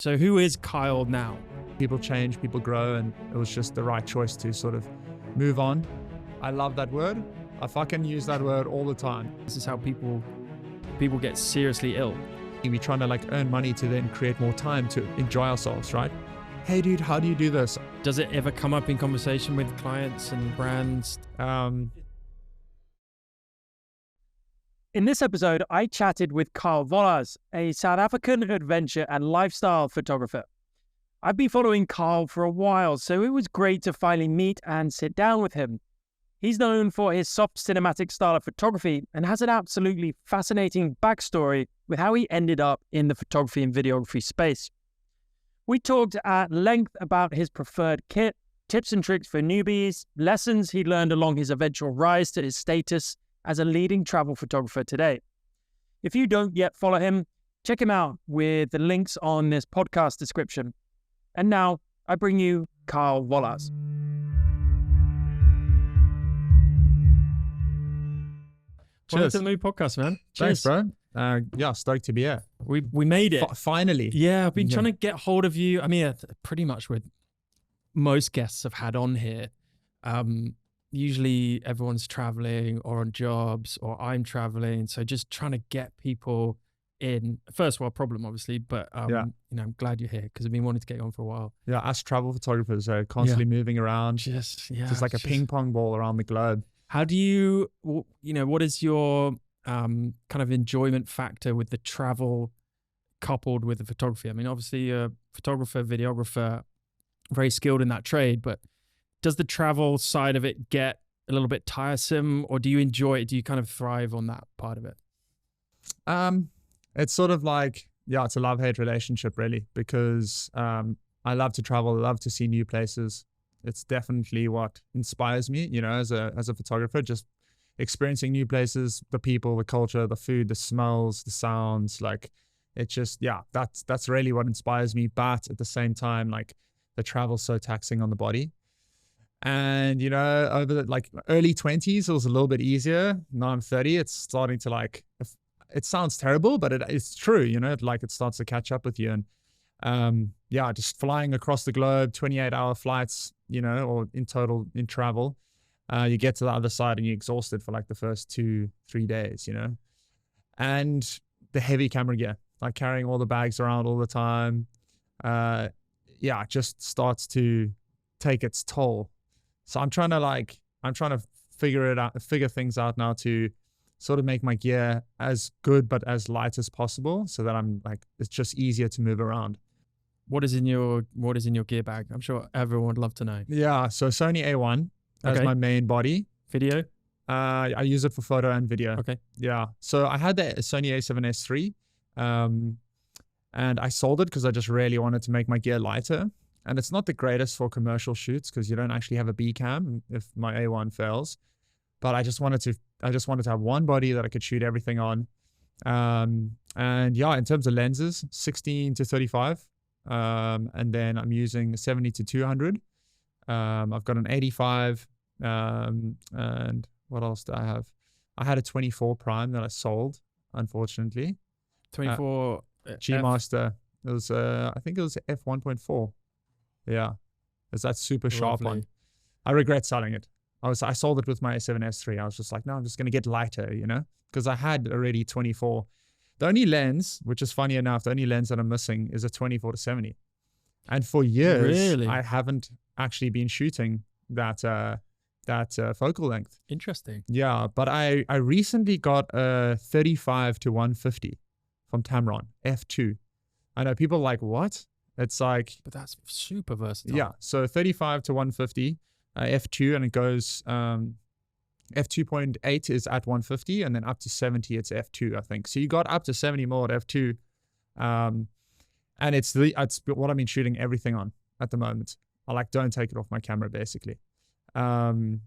So who is Kyle now? People change, people grow, and it was just the right choice to sort of move on. I love that word. I fucking use that word all the time. This is how people get seriously ill. We're trying to like earn money to then create more time to enjoy ourselves, right? Hey dude, how do you do this? Does it ever come up in conversation with clients and brands? In this episode, I chatted with Kyle Vollaers, a South African adventure and lifestyle photographer. I've been following Kyle for a while, so it was great to finally meet and sit down with him. He's known for his soft cinematic style of photography and has an absolutely fascinating backstory with how he ended up in the photography and videography space. We talked at length about his preferred kit, tips and tricks for newbies, lessons he learned along his eventual rise to his status as a leading travel photographer today. If you don't yet follow him, check him out with the links on this podcast description. And now I bring you Kyle Vollaers. Welcome to the new podcast, man. Cheers. Cheers, bro. Yeah, stoked to be here. We made it. Finally. Yeah, I've been trying to get hold of you. I mean, pretty much with most guests I've had on here. Usually everyone's traveling or on jobs or I'm traveling. So just trying to get people in. First world problem, obviously, but I'm glad you're here because I've been wanting to get you on for a while. Yeah, us travel photographers are constantly moving around. Just like a ping pong ball around the globe. How do you what is your kind of enjoyment factor with the travel coupled with the photography? I mean, obviously a photographer, videographer, very skilled in that trade, but does the travel side of it get a little bit tiresome, or do you enjoy it? Do you kind of thrive on that part of it? It's sort of like, it's a love-hate relationship really, because I love to travel, I love to see new places. It's definitely what inspires me, as a photographer, just experiencing new places, the people, the culture, the food, the smells, the sounds, like it's just, that's really what inspires me. But at the same time, like the travel's so taxing on the body. And, over the early 20s, it was a little bit easier. Now I'm 30, it's starting to it sounds terrible, but it's true, it starts to catch up with you. And just flying across the globe, 28-hour flights, or in total in travel, you get to the other side and you're exhausted for the first 2-3 days, and the heavy camera gear, carrying all the bags around all the time. It just starts to take its toll. So I'm trying to figure things out now to sort of make my gear as good, but as light as possible so that it's just easier to move around. What is in your gear bag? I'm sure everyone would love to know. Yeah. So Sony A1 as my main body. Video? I use it for photo and video. Okay. Yeah. So I had the Sony A7S III, and I sold it because I just really wanted to make my gear lighter. And it's not the greatest for commercial shoots because you don't actually have a B cam if my A1 fails. But I just wanted to have one body that I could shoot everything on. And in terms of lenses, 16 to 35. And then I'm using 70 to 200. I've got an 85. And what else do I have? I had a 24 prime that I sold, unfortunately. 24 G Master. It was I think it was f1.4. Yeah, it's that super sharp one. I regret selling it. I sold it with my A7S III. I was just like, no, I'm just gonna get lighter, because I had already 24. The only lens, which is funny enough, the only lens that I'm missing is a 24 to 70. And for years, I haven't actually been shooting that focal length. Interesting. Yeah, but I recently got a 35 to 150 from Tamron, f2. I know people are like, what? It's like... But that's super versatile. Yeah, so 35 to 150, f2, and it goes... f2.8 is at 150, and then up to 70, it's f2, I think. So you got up to 70 mode f2, and it's what I've been shooting everything on at the moment. I don't take it off my camera, basically. And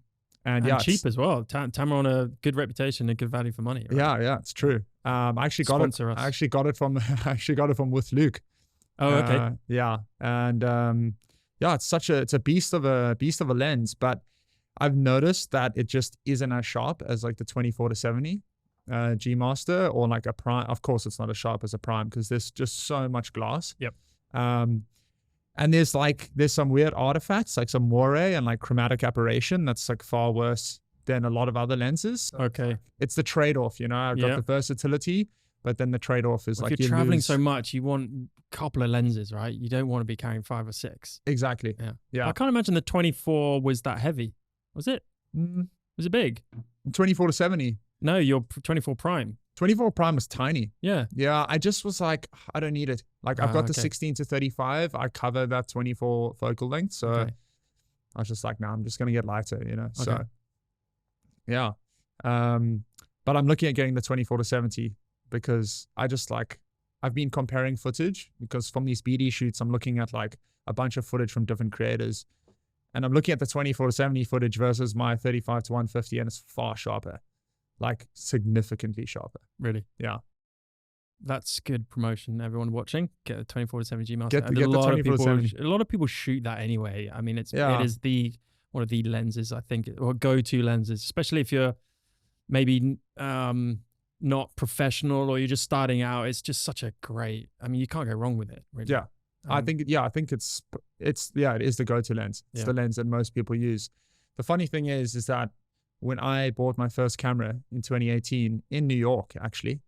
cheap as well. Tamron a good reputation and good value for money. Right? Yeah, it's true. I actually got it from with Luke. Oh, okay. And it's a beast of a lens, but I've noticed that it just isn't as sharp as the 24 to 70 G Master or a prime. Of course, it's not as sharp as a prime because there's just so much glass. Yep. And there's some weird artifacts, like some moire and like chromatic aberration that's like far worse than a lot of other lenses. Okay. It's the trade-off, I've got the versatility, but then the trade-off is if you're traveling so much, you want a couple of lenses, right? You don't want to be carrying 5 or 6. Exactly. Yeah. I can't imagine the 24 was that heavy. Was it? Was it big? 24 to 70. No, your 24 prime. 24 prime was tiny. Yeah. Yeah. I just was like, I don't need it. Like I've got the 16 to 35. I cover that 24 focal length. So I was just like, no, I'm just going to get lighter, So yeah. But I'm looking at getting the 24 to 70 because I've been comparing footage because from these BD shoots, I'm looking at like a bunch of footage from different creators. And I'm looking at the 24 to 70 footage versus my 35 to 150, and it's far sharper, like significantly sharper. Really? Yeah. That's good promotion. Everyone watching, get a 24 to 70 master. Get the 24 to 70. A lot of people shoot that anyway. I mean, it is one of the lenses, I think, or go-to lenses, especially if you're maybe not professional or you're just starting out. It's just such a great, I mean, you can't go wrong with it. Really. Yeah. I think it is the go-to lens. It's the lens that most people use. The funny thing is that when I bought my first camera in 2018 in New York, actually,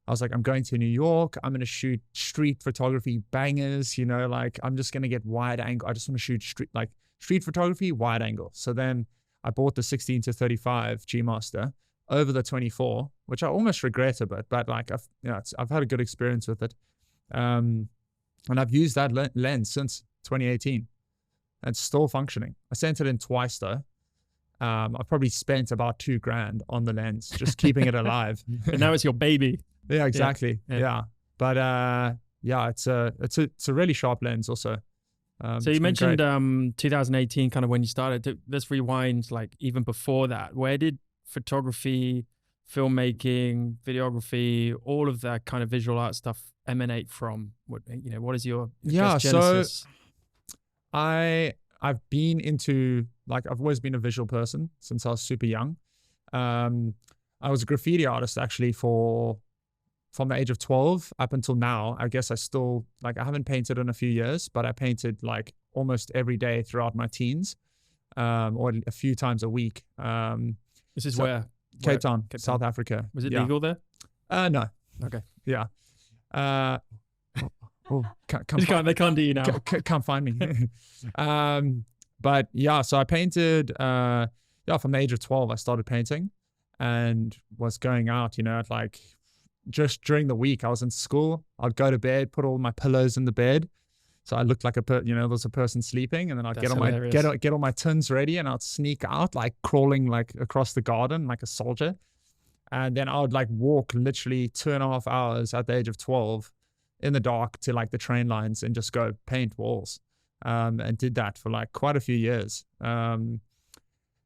I was like, I'm going to New York. I'm going to shoot street photography bangers, like I'm just going to get wide angle. I just want to shoot street photography, wide angle. So then I bought the 16 to 35 G Master over the 24, which I almost regret a bit, but like I've had a good experience with it. And I've used that lens since 2018. And it's still functioning. I sent it in twice though. I've probably spent about $2,000 on the lens, just keeping it alive. And now it's your baby. Yeah, exactly. Yeah. But it's a really sharp lens also. So you mentioned 2018, kind of when you started. Let's rewind, like even before that. Where did photography, filmmaking, videography, all of that kind of visual art stuff emanate from? What is your genesis? So I've been into, like, I've always been a visual person since I was super young. I was a graffiti artist actually from the age of 12 up until now. I guess I still, like, I haven't painted in a few years, but I painted like almost every day throughout my teens, or a few times a week. This is where? Cape Town, South Africa. Was it legal there? No. Okay. Yeah. They can't do you now. Can't find me. But yeah, so I painted, from the age of 12, I started painting and was going out, at like, just during the week, I was in school. I'd go to bed, put all my pillows in the bed. So I looked like there's a person sleeping, and then I'd get all my tins ready, and I'd sneak out, like crawling like across the garden like a soldier. And then I would like walk literally 2.5 hours at the age of 12 in the dark to like the train lines and just go paint walls. And did that for like quite a few years. Of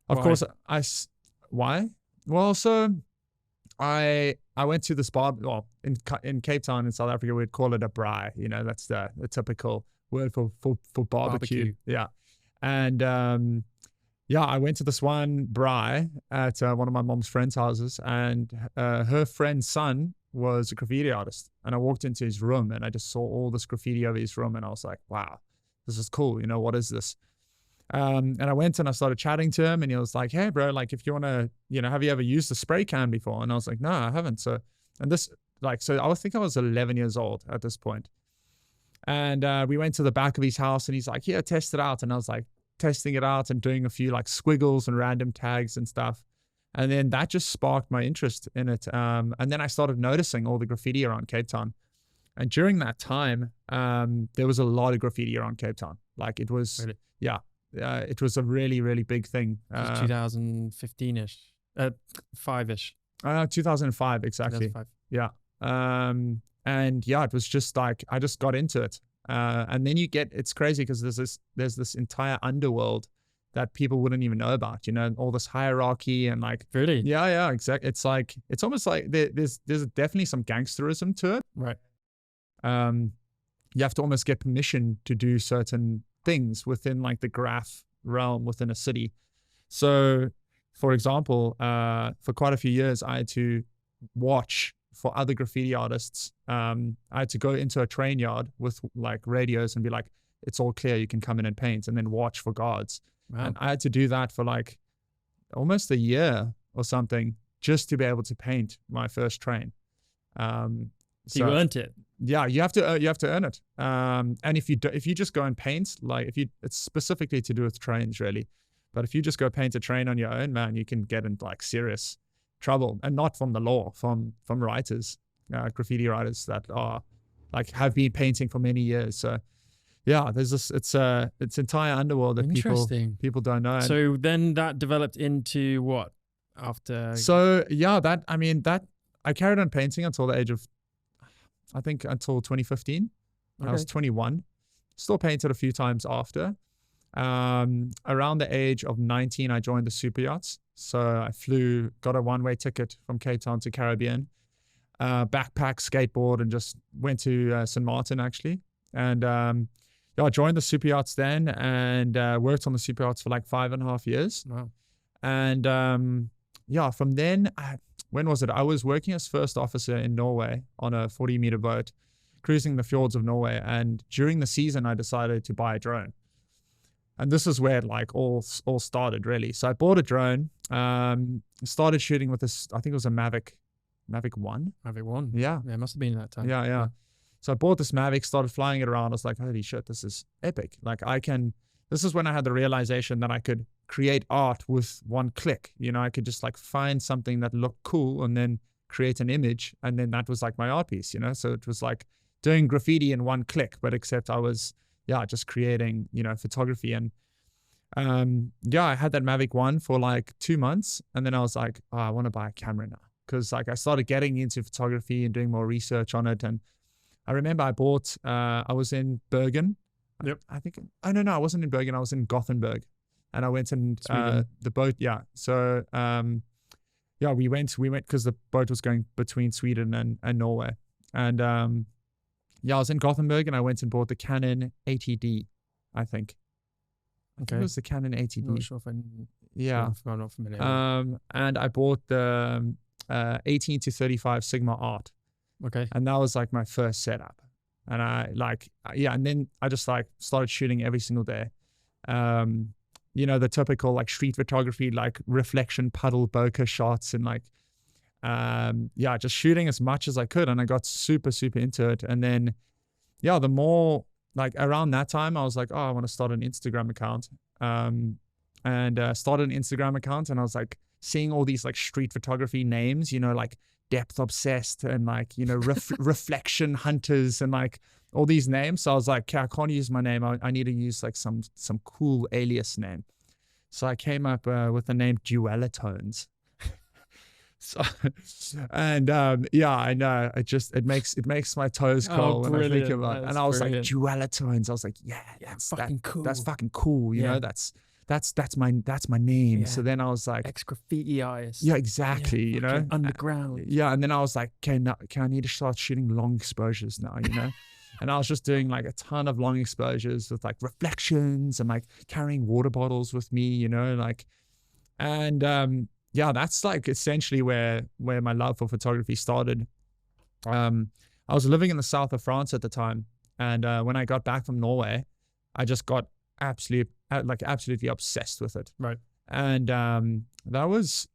course, why? Well, so I went to this bar, in Cape Town in South Africa, we'd call it a braai. That's the typical word for barbecue. Yeah. And I went to this one braai at one of my mom's friend's houses, and her friend's son was a graffiti artist. And I walked into his room and I just saw all this graffiti over his room, and I was like, wow, this is cool. What is this? And I went and I started chatting to him, and he was like, hey bro, like if you want to, have you ever used a spray can before? And I was like, no, I haven't. So I think I was 11 years old at this point. And we went to the back of his house, and he's like, yeah, test it out. And I was like testing it out and doing a few like squiggles and random tags and stuff. And then that just sparked my interest in it. And then I started noticing all the graffiti around Cape Town. And during that time, there was a lot of graffiti around Cape Town. Like it was, really? Yeah. It was a really, really big thing. 2015-ish, 5-ish. 2005, exactly. 2005. Yeah. And yeah, it was just like, I just got into it. And then it's crazy because there's this entire underworld that people wouldn't even know about, all this hierarchy and like. Really? Yeah, exactly. It's almost like there's definitely some gangsterism to it. Right. You have to almost get permission to do certain things within like the graph realm within a city. So for example, for quite a few years, I had to watch for other graffiti artists. I had to go into a train yard with like radios and be like, it's all clear, you can come in and paint, and then watch for guards. Wow. And I had to do that for like almost a year or something just to be able to paint my first train. So you earned it. Yeah, you have to earn it. And if you just go and paint, like it's specifically to do with trains really, but if you just go paint a train on your own, man, you can get into like serious trouble, and not from the law, from writers, graffiti writers that are like have been painting for many years. So yeah, there's this, it's entire underworld that people don't know. So then that developed into what after? So yeah, I carried on painting until the age of, I think until 2015. Okay. I was 21. Still painted a few times after. Around the age of 19, I joined the super yachts. So I got a one-way ticket from Cape Town to Caribbean, backpack, skateboard, and just went to St. Martin actually. And I joined the super yachts then, and worked on the super yachts for like 5.5 years. Wow. And from then, when was it? I was working as first officer in Norway on a 40-meter boat, cruising the fjords of Norway. And during the season, I decided to buy a drone. And this is where it like all started really. So I bought a drone, started shooting with this, I think it was a Mavic 1. Mavic 1? Yeah. Yeah, it must have been that time. Yeah. So I bought this Mavic, started flying it around. I was like, holy shit, this is epic. Like this is when I had the realization that I could create art with one click. You know, I could just like find something that looked cool and then create an image. And then that was like my art piece, you know? So it was like doing graffiti in one click, but except I was, just creating, photography. And I had that Mavic 1 for like 2 months. And then I was like, I want to buy a camera now. Because like I started getting into photography and doing more research on it. And I remember I was in Bergen. Yep. I wasn't in Bergen. I was in Gothenburg. And I went and the boat. Yeah. So, we went because the boat was going between Sweden and Norway. And, I was in Gothenburg and I went and bought the Canon 80D, I think. Okay. It was the Canon 80D. I'm not sure if I'm not familiar. And I bought the 18 to 35 Sigma Art. Okay. And that was like my first setup. And and then I just like started shooting every single day. The typical like street photography, like reflection puddle bokeh shots and like, just shooting as much as I could. And I got super, super into it. And then, the more like around that time, I was like, I want to start an Instagram account. Started an Instagram account, and I was like seeing all these like street photography names, like depth obsessed and like, reflection hunters and like all these names. So I was like, okay, I can't use my name. I need to use like some cool alias name. So I came up with the name Dualitones. So, and I know it makes my toes curl when I think about it. And I was brilliant. Like Dualitones. I was like, cool. That's fucking cool. You know, that's my name. Yeah. So then I was like, ex-graffiti artist. Yeah, exactly. You know, underground. And then I was like, okay, I need to start shooting long exposures now. You know. And I was just doing like a ton of long exposures with like reflections and like carrying water bottles with me, that's like essentially where my love for photography started. I was living in the south of France at the time. And when I got back from Norway, I just got absolutely obsessed with it. Right. And that was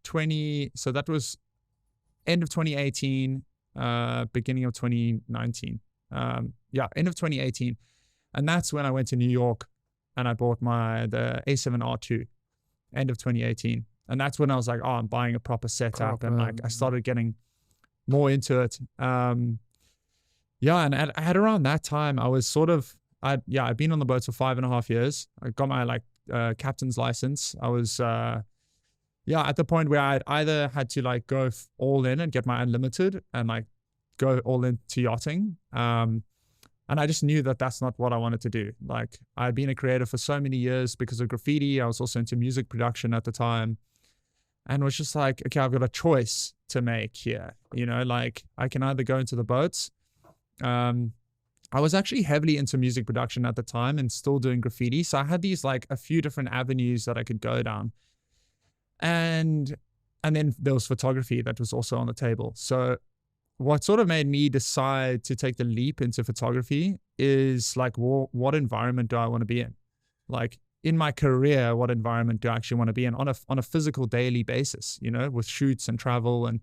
end of 2018, beginning of 2019. End of 2018. And that's when I went to New York and I bought the A7R2, end of 2018. And that's when I was like, I'm buying a proper setup. And like, I started getting more into it. And at around that time, I was I'd been on the boat for 5.5 years. I got my captain's license. I was, at the point where I'd either had to like go all in and get my unlimited and like go all into yachting. And I just knew that that's not what I wanted to do. Like I'd been a creator for so many years because of graffiti. I was also into music production at the time. And was just like, okay, I've got a choice to make here. Like I can either go into the boats. I was actually heavily into music production at the time and still doing graffiti. So I had these like a few different avenues that I could go down. And then there was photography that was also on the table. So what sort of made me decide to take the leap into photography is like, what environment do I want to be in? Like in my career, what environment do I actually want to be in on a physical daily basis, you know, with shoots and travel and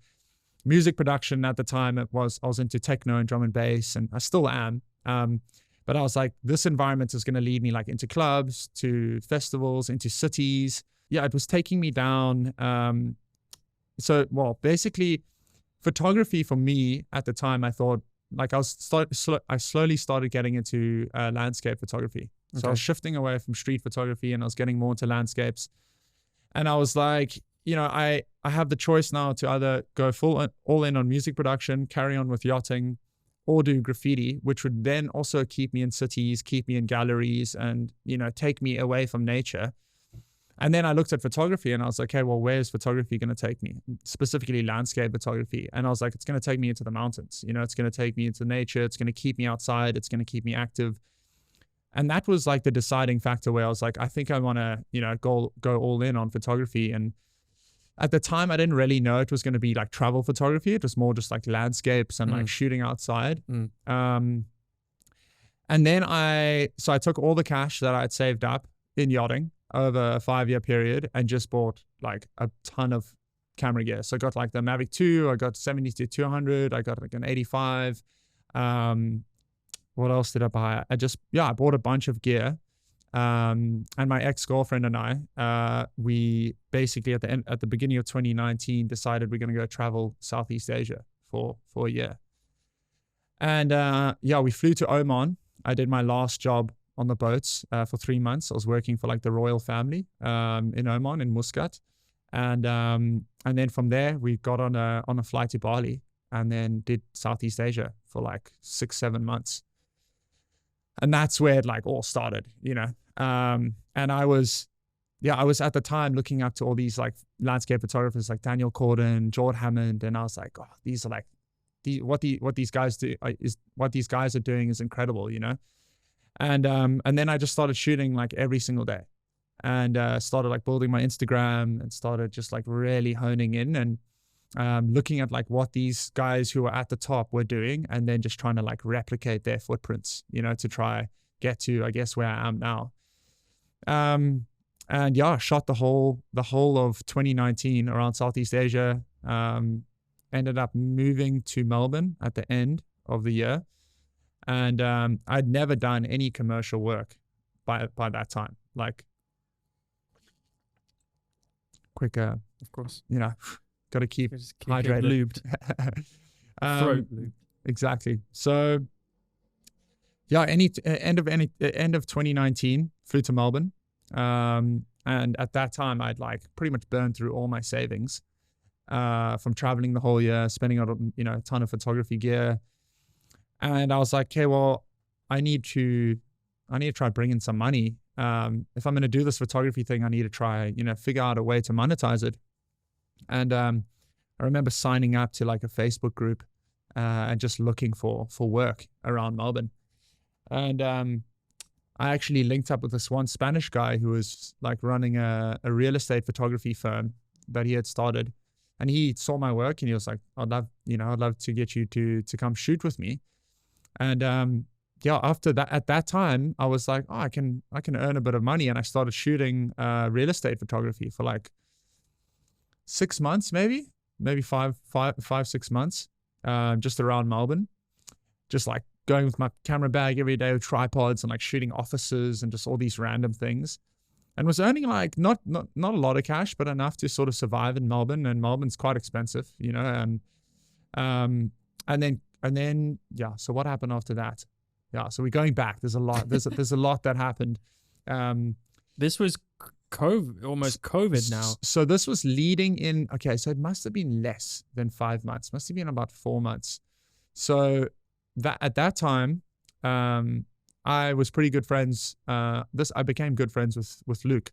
music production. At the time I was into techno and drum and bass, and I still am. But I was like, this environment is going to lead me like into clubs, to festivals, into cities. Yeah, it was taking me down. Basically photography for me at the time, I thought like I slowly started getting into landscape photography. Okay. So I was shifting away from street photography and I was getting more into landscapes. And I was like, you know, I have the choice now to either go all in on music production, carry on with yachting, or do graffiti, which would then also keep me in cities, keep me in galleries, and, you know, take me away from nature. And then I looked at photography and I was like, okay, well, where's photography going to take me? Specifically landscape photography. And I was like, it's going to take me into the mountains. You know, it's going to take me into nature. It's going to keep me outside. It's going to keep me active. And that was like the deciding factor where I was like, I think I want to, you know, go all in on photography. And at the time, I didn't really know it was going to be like travel photography. It was more just like landscapes and like shooting outside. And then I took all the cash that I had saved up in yachting over a 5-year period and just bought like a ton of camera gear. So I got like the Mavic 2, I got 70-200, I got like an 85. What else did I buy? I bought a bunch of gear. And my ex-girlfriend and I, we basically at the beginning of 2019 decided we're going to go travel Southeast Asia for a year. And we flew to Oman. I did my last job on the boats for 3 months. I was working for like the royal family in Oman, in Muscat. And then from there we got on a flight to Bali and then did Southeast Asia for like 6-7 months. And that's where it like all started, you know. And I was at the time looking up to all these like landscape photographers like Daniel Corden, Jord Hammond, and I was like, oh, these are like, what these guys do what these guys are doing is incredible, you know. And then I just started shooting like every single day, and started like building my Instagram and started just like really honing in and looking at like what these guys who were at the top were doing, and then just trying to like replicate their footprints, you know, to try get to, I guess, where I am now. And yeah, I shot the whole of 2019 around Southeast Asia. Ended up moving to Melbourne at the end of the year. And I'd never done any commercial work by that time. Like, quicker, of course, you know, got to keep hydrated, lubed, throat lubed. Exactly. So, yeah, end of 2019, flew to Melbourne, and at that time I'd like pretty much burned through all my savings from traveling the whole year, spending on, you know, a ton of photography gear. And I was like, okay, well, I need to try bringing some money. If I'm going to do this photography thing, I need to try, you know, figure out a way to monetize it. And I remember signing up to like a Facebook group and just looking for work around Melbourne. And I actually linked up with this one Spanish guy who was like running a real estate photography firm that he had started. And he saw my work and he was like, I'd love to get you to come shoot with me. And after that, at that time, I was like, oh, I can earn a bit of money. And I started shooting real estate photography for like 6 months, maybe 5-6 months, just around Melbourne, just like going with my camera bag every day with tripods and like shooting offices and just all these random things. And was earning like not a lot of cash, but enough to sort of survive in Melbourne. And Melbourne's quite expensive, you know. And then so what happened after that? Yeah, so we're going back. There's a lot. There's a lot that happened. This was COVID, almost COVID now. So this was leading in. Okay, so it must have been less than 5 months. Must have been about 4 months. So that at that time, I was pretty good friends. I became good friends with Luke,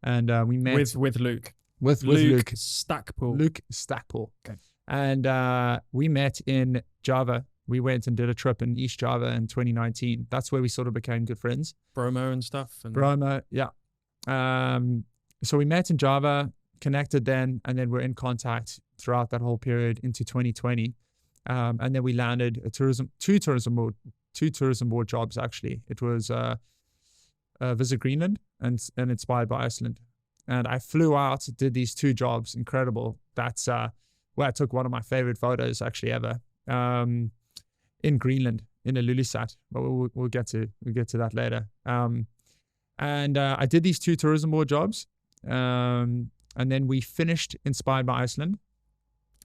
and we met with Luke. With Luke Stackpool. Luke Stackpool. Okay. And we met in Java. We went and did a trip in East Java in 2019. That's where we sort of became good friends. Bromo and stuff. Bromo, yeah. So we met in Java, connected then, and then we're in contact throughout that whole period into 2020. And then we landed two tourism board jobs, actually. It was Visit Greenland and Inspired by Iceland. And I flew out, did these 2 jobs, incredible. That's where I took one of my favorite photos actually ever, in Greenland, in a Lulisat. But we'll get to that later. And I did these 2 tourism board jobs. And then we finished Inspired by Iceland.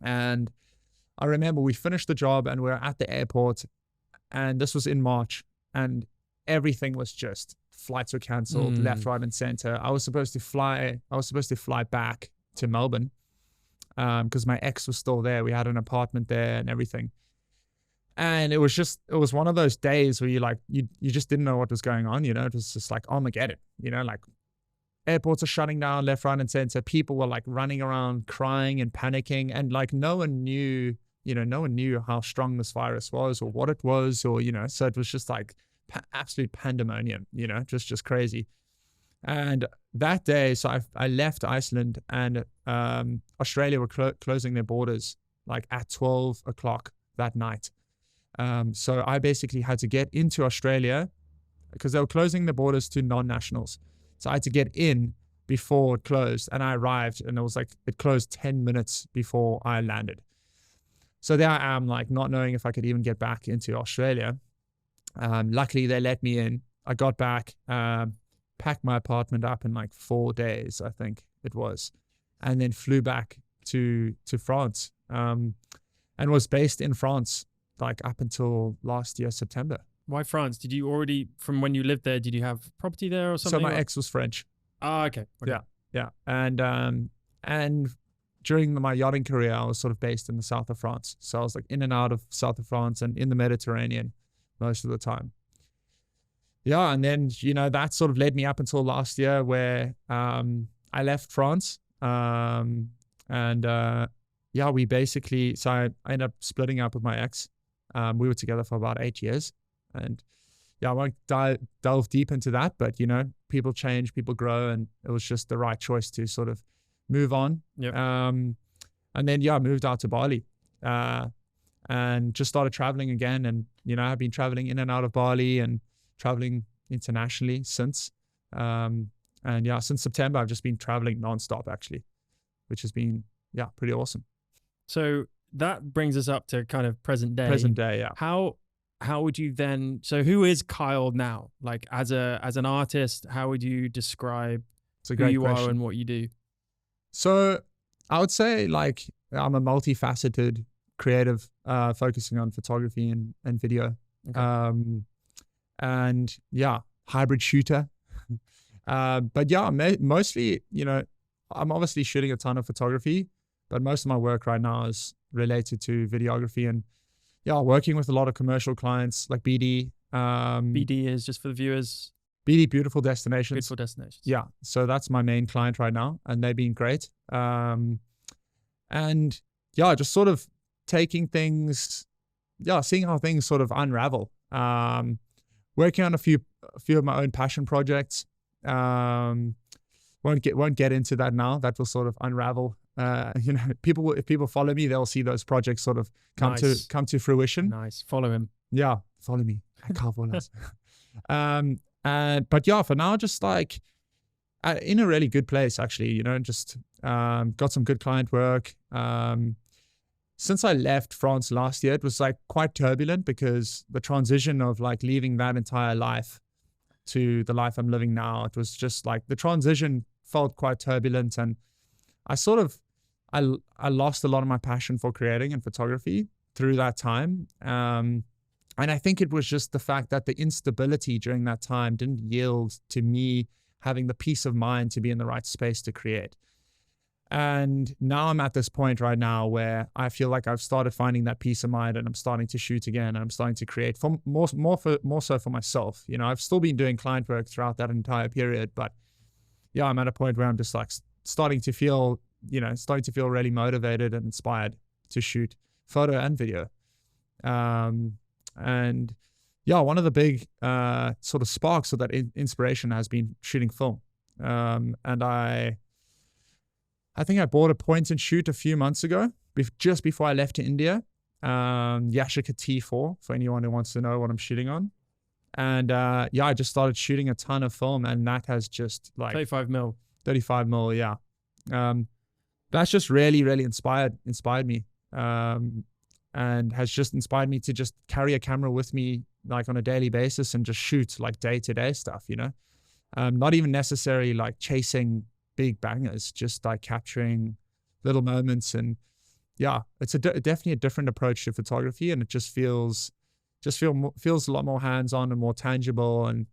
And I remember we finished the job and we were at the airport, and this was in March, and everything was just, flights were cancelled left, right, and center. I was supposed to fly back to Melbourne because my ex was still there. We had an apartment there and everything. And it was one of those days where you just didn't know what was going on. You know, it was just like Armageddon, you know, like airports are shutting down left, right, and center. People were like running around crying and panicking, and like no one knew how strong this virus was or what it was, or, you know, so it was just like absolute pandemonium, you know, just crazy. And that day, so I left Iceland, and Australia were closing their borders like at 12 o'clock that night. So I basically had to get into Australia because they were closing the borders to non-nationals. So I had to get in before it closed, and I arrived, and it closed 10 minutes before I landed. So there I am, like not knowing if I could even get back into Australia. Luckily they let me in. I got back, packed my apartment up in like 4 days, I think it was, and then flew back to France, and was based in France like up until last year, September. Why France? Did you already, from when you lived there, did you have property there or something? So my ex was French. Oh, okay. Yeah. And during my yachting career, I was sort of based in the south of France. So I was like in and out of south of France and in the Mediterranean most of the time. Yeah, and then, you know, that sort of led me up until last year where I left France. We basically, so I ended up splitting up with my ex. We were together for about 8 years. And yeah, I won't delve deep into that, but, you know, people change, people grow, and it was just the right choice to sort of move on. Yep. And then, I moved out to Bali and just started traveling again. And, you know, I've been traveling in and out of Bali and traveling internationally since. Since September, I've just been traveling nonstop, actually, which has been, pretty awesome. So that brings us up to kind of present day. Present day, yeah. How would you then, so who is Kyle now? Like as an artist, how would you describe who you are and what you do? So I would say like I'm a multifaceted creative, focusing on photography and video. Okay. Hybrid shooter. Mostly, you know, I'm obviously shooting a ton of photography, but most of my work right now is related to videography and working with a lot of commercial clients like BD. BD is, just for the viewers, BD, Beautiful Destinations. Beautiful Destinations. Yeah. So that's my main client right now, and they've been great. Just sort of taking things, seeing how things sort of unravel. Working on a few of my own passion projects. Won't get into that now. That will sort of unravel. If people follow me, they'll see those projects sort of come to fruition. Nice. Follow him. Yeah, follow me. Kyle Vollaers. For now, just like in a really good place, actually. You know, just got some good client work. Since I left France last year, it was like quite turbulent because the transition of like leaving that entire life to the life I'm living now, it was just like the transition felt quite turbulent, and I sort of I lost a lot of my passion for creating and photography through that time. And I think it was just the fact that the instability during that time didn't yield to me having the peace of mind to be in the right space to create. And now I'm at this point right now where I feel like I've started finding that peace of mind, and I'm starting to shoot again, and I'm starting to create for more so for myself. You know, I've still been doing client work throughout that entire period, but I'm at a point where I'm just like starting to feel really motivated and inspired to shoot photo and video. One of the big sort of sparks of that inspiration has been shooting film. And I think I bought a point and shoot a few months ago, just before I left to India. Yashica T4 for anyone who wants to know what I'm shooting on. And yeah, I just started shooting a ton of film, and that has just like 35 mil. 35 mil, yeah. That's just really, really inspired me, and has just inspired me to just carry a camera with me like on a daily basis and just shoot like day-to-day stuff, you know. Not even necessarily like chasing big bangers, just like capturing little moments. And yeah, it's definitely a different approach to photography, and it just feels a lot more hands-on and more tangible. And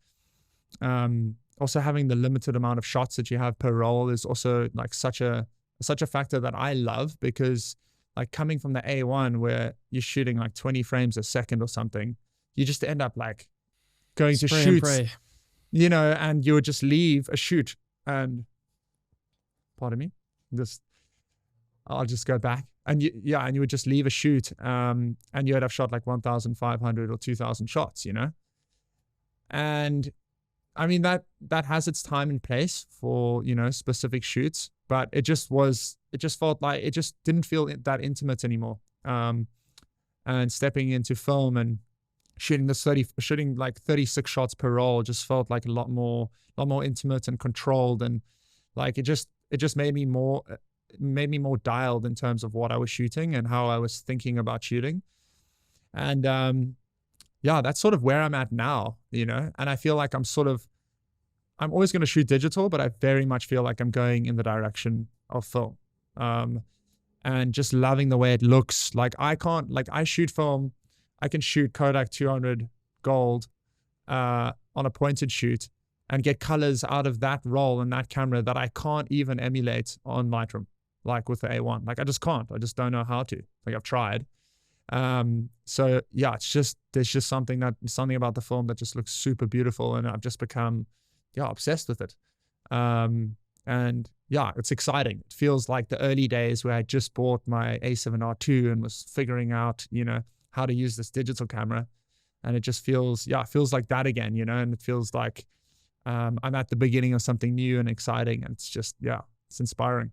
also having the limited amount of shots that you have per roll is also like such a factor that I love, because like coming from the A1 where you're shooting like 20 frames a second or something, you just end up like going to shoot, you know, and you would just leave a shoot and pardon me, I'll just go back. And you would just leave a shoot, and you would have shot like 1,500 or 2,000 shots, you know? And I mean, that has its time and place for, you know, specific shoots, but it just felt like it just didn't feel that intimate anymore. And stepping into film and shooting like 36 shots per roll just felt like a lot more intimate and controlled. And like, it just made me more dialed in terms of what I was shooting and how I was thinking about shooting. And yeah, that's sort of where I'm at now, you know. And I feel like I'm always going to shoot digital, but I very much feel like I'm going in the direction of film, and just loving the way it looks. Like I shoot film, I can shoot Kodak 200 gold on a pointed shoot and get colors out of that roll and that camera that I can't even emulate on Lightroom, like with the A1. Like I just can't. I just don't know how to. Like I've tried. So yeah, there's just something about the film that just looks super beautiful, and I've just become obsessed with it. And yeah, it's exciting. It feels like the early days where I just bought my A7R II and was figuring out, you know, how to use this digital camera. And it just feels like that again, you know, and it feels like I'm at the beginning of something new and exciting. And it's just, it's inspiring.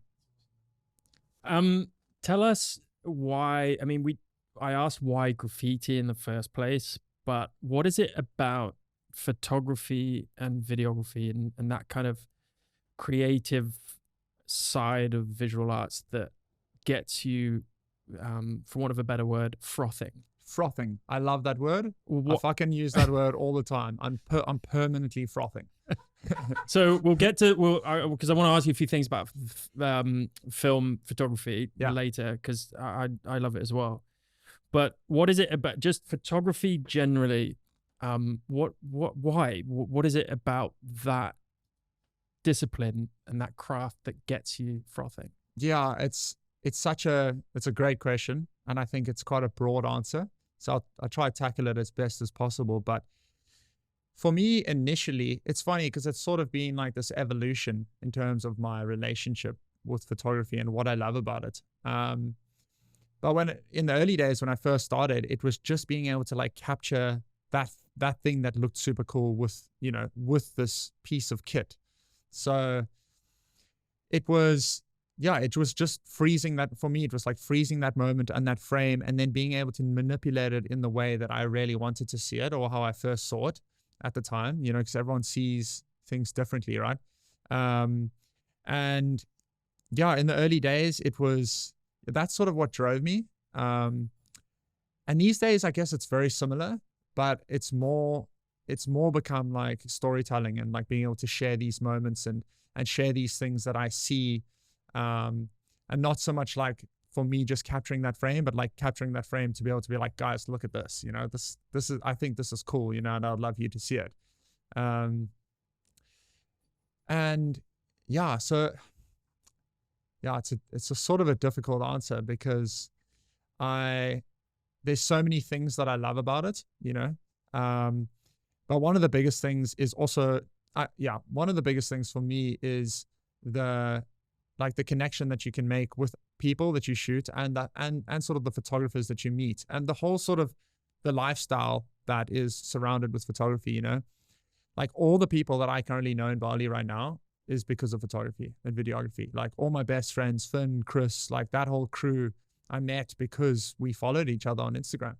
Tell us why. I mean, I asked why graffiti in the first place, but what is it about photography and videography and that kind of creative side of visual arts that gets you, for want of a better word, frothing? Frothing. I love that word. I fucking use that word all the time. I'm permanently frothing. So we'll get to, because I want to ask you a few things about film photography later, because I love it as well. But what is it about just photography generally? Why? What is it about that discipline and that craft that gets you frothing? Yeah, it's a great question, and I think it's quite a broad answer. So I'll try to tackle it as best as possible. But for me, initially, it's funny because it's sort of been like this evolution in terms of my relationship with photography and what I love about it. But in the early days when I first started, it was just being able to like capture that thing that looked super cool with this piece of kit. So it was just freezing that. For me, it was like freezing that moment and that frame, and then being able to manipulate it in the way that I really wanted to see it, or how I first saw it at the time, you know, because everyone sees things differently, right? And yeah, in the early days, that's sort of what drove me. And these days, I guess it's very similar, but it's more become like storytelling and like being able to share these moments and share these things that I see. And not so much like for me just capturing that frame, but like capturing that frame to be able to be like, guys, look at this, you know, this is, I think this is cool, you know, and I'd love you to see it. And yeah, so yeah, it's a sort of a difficult answer because there's so many things that I love about it, you know. But one of the biggest things is also, one of the biggest things for me is the connection that you can make with people that you shoot and sort of the photographers that you meet and the whole sort of the lifestyle that is surrounded with photography, you know. Like all the people that I currently know in Bali right now is because of photography and videography. Like all my best friends, Finn, Chris, like that whole crew I met because we followed each other on Instagram.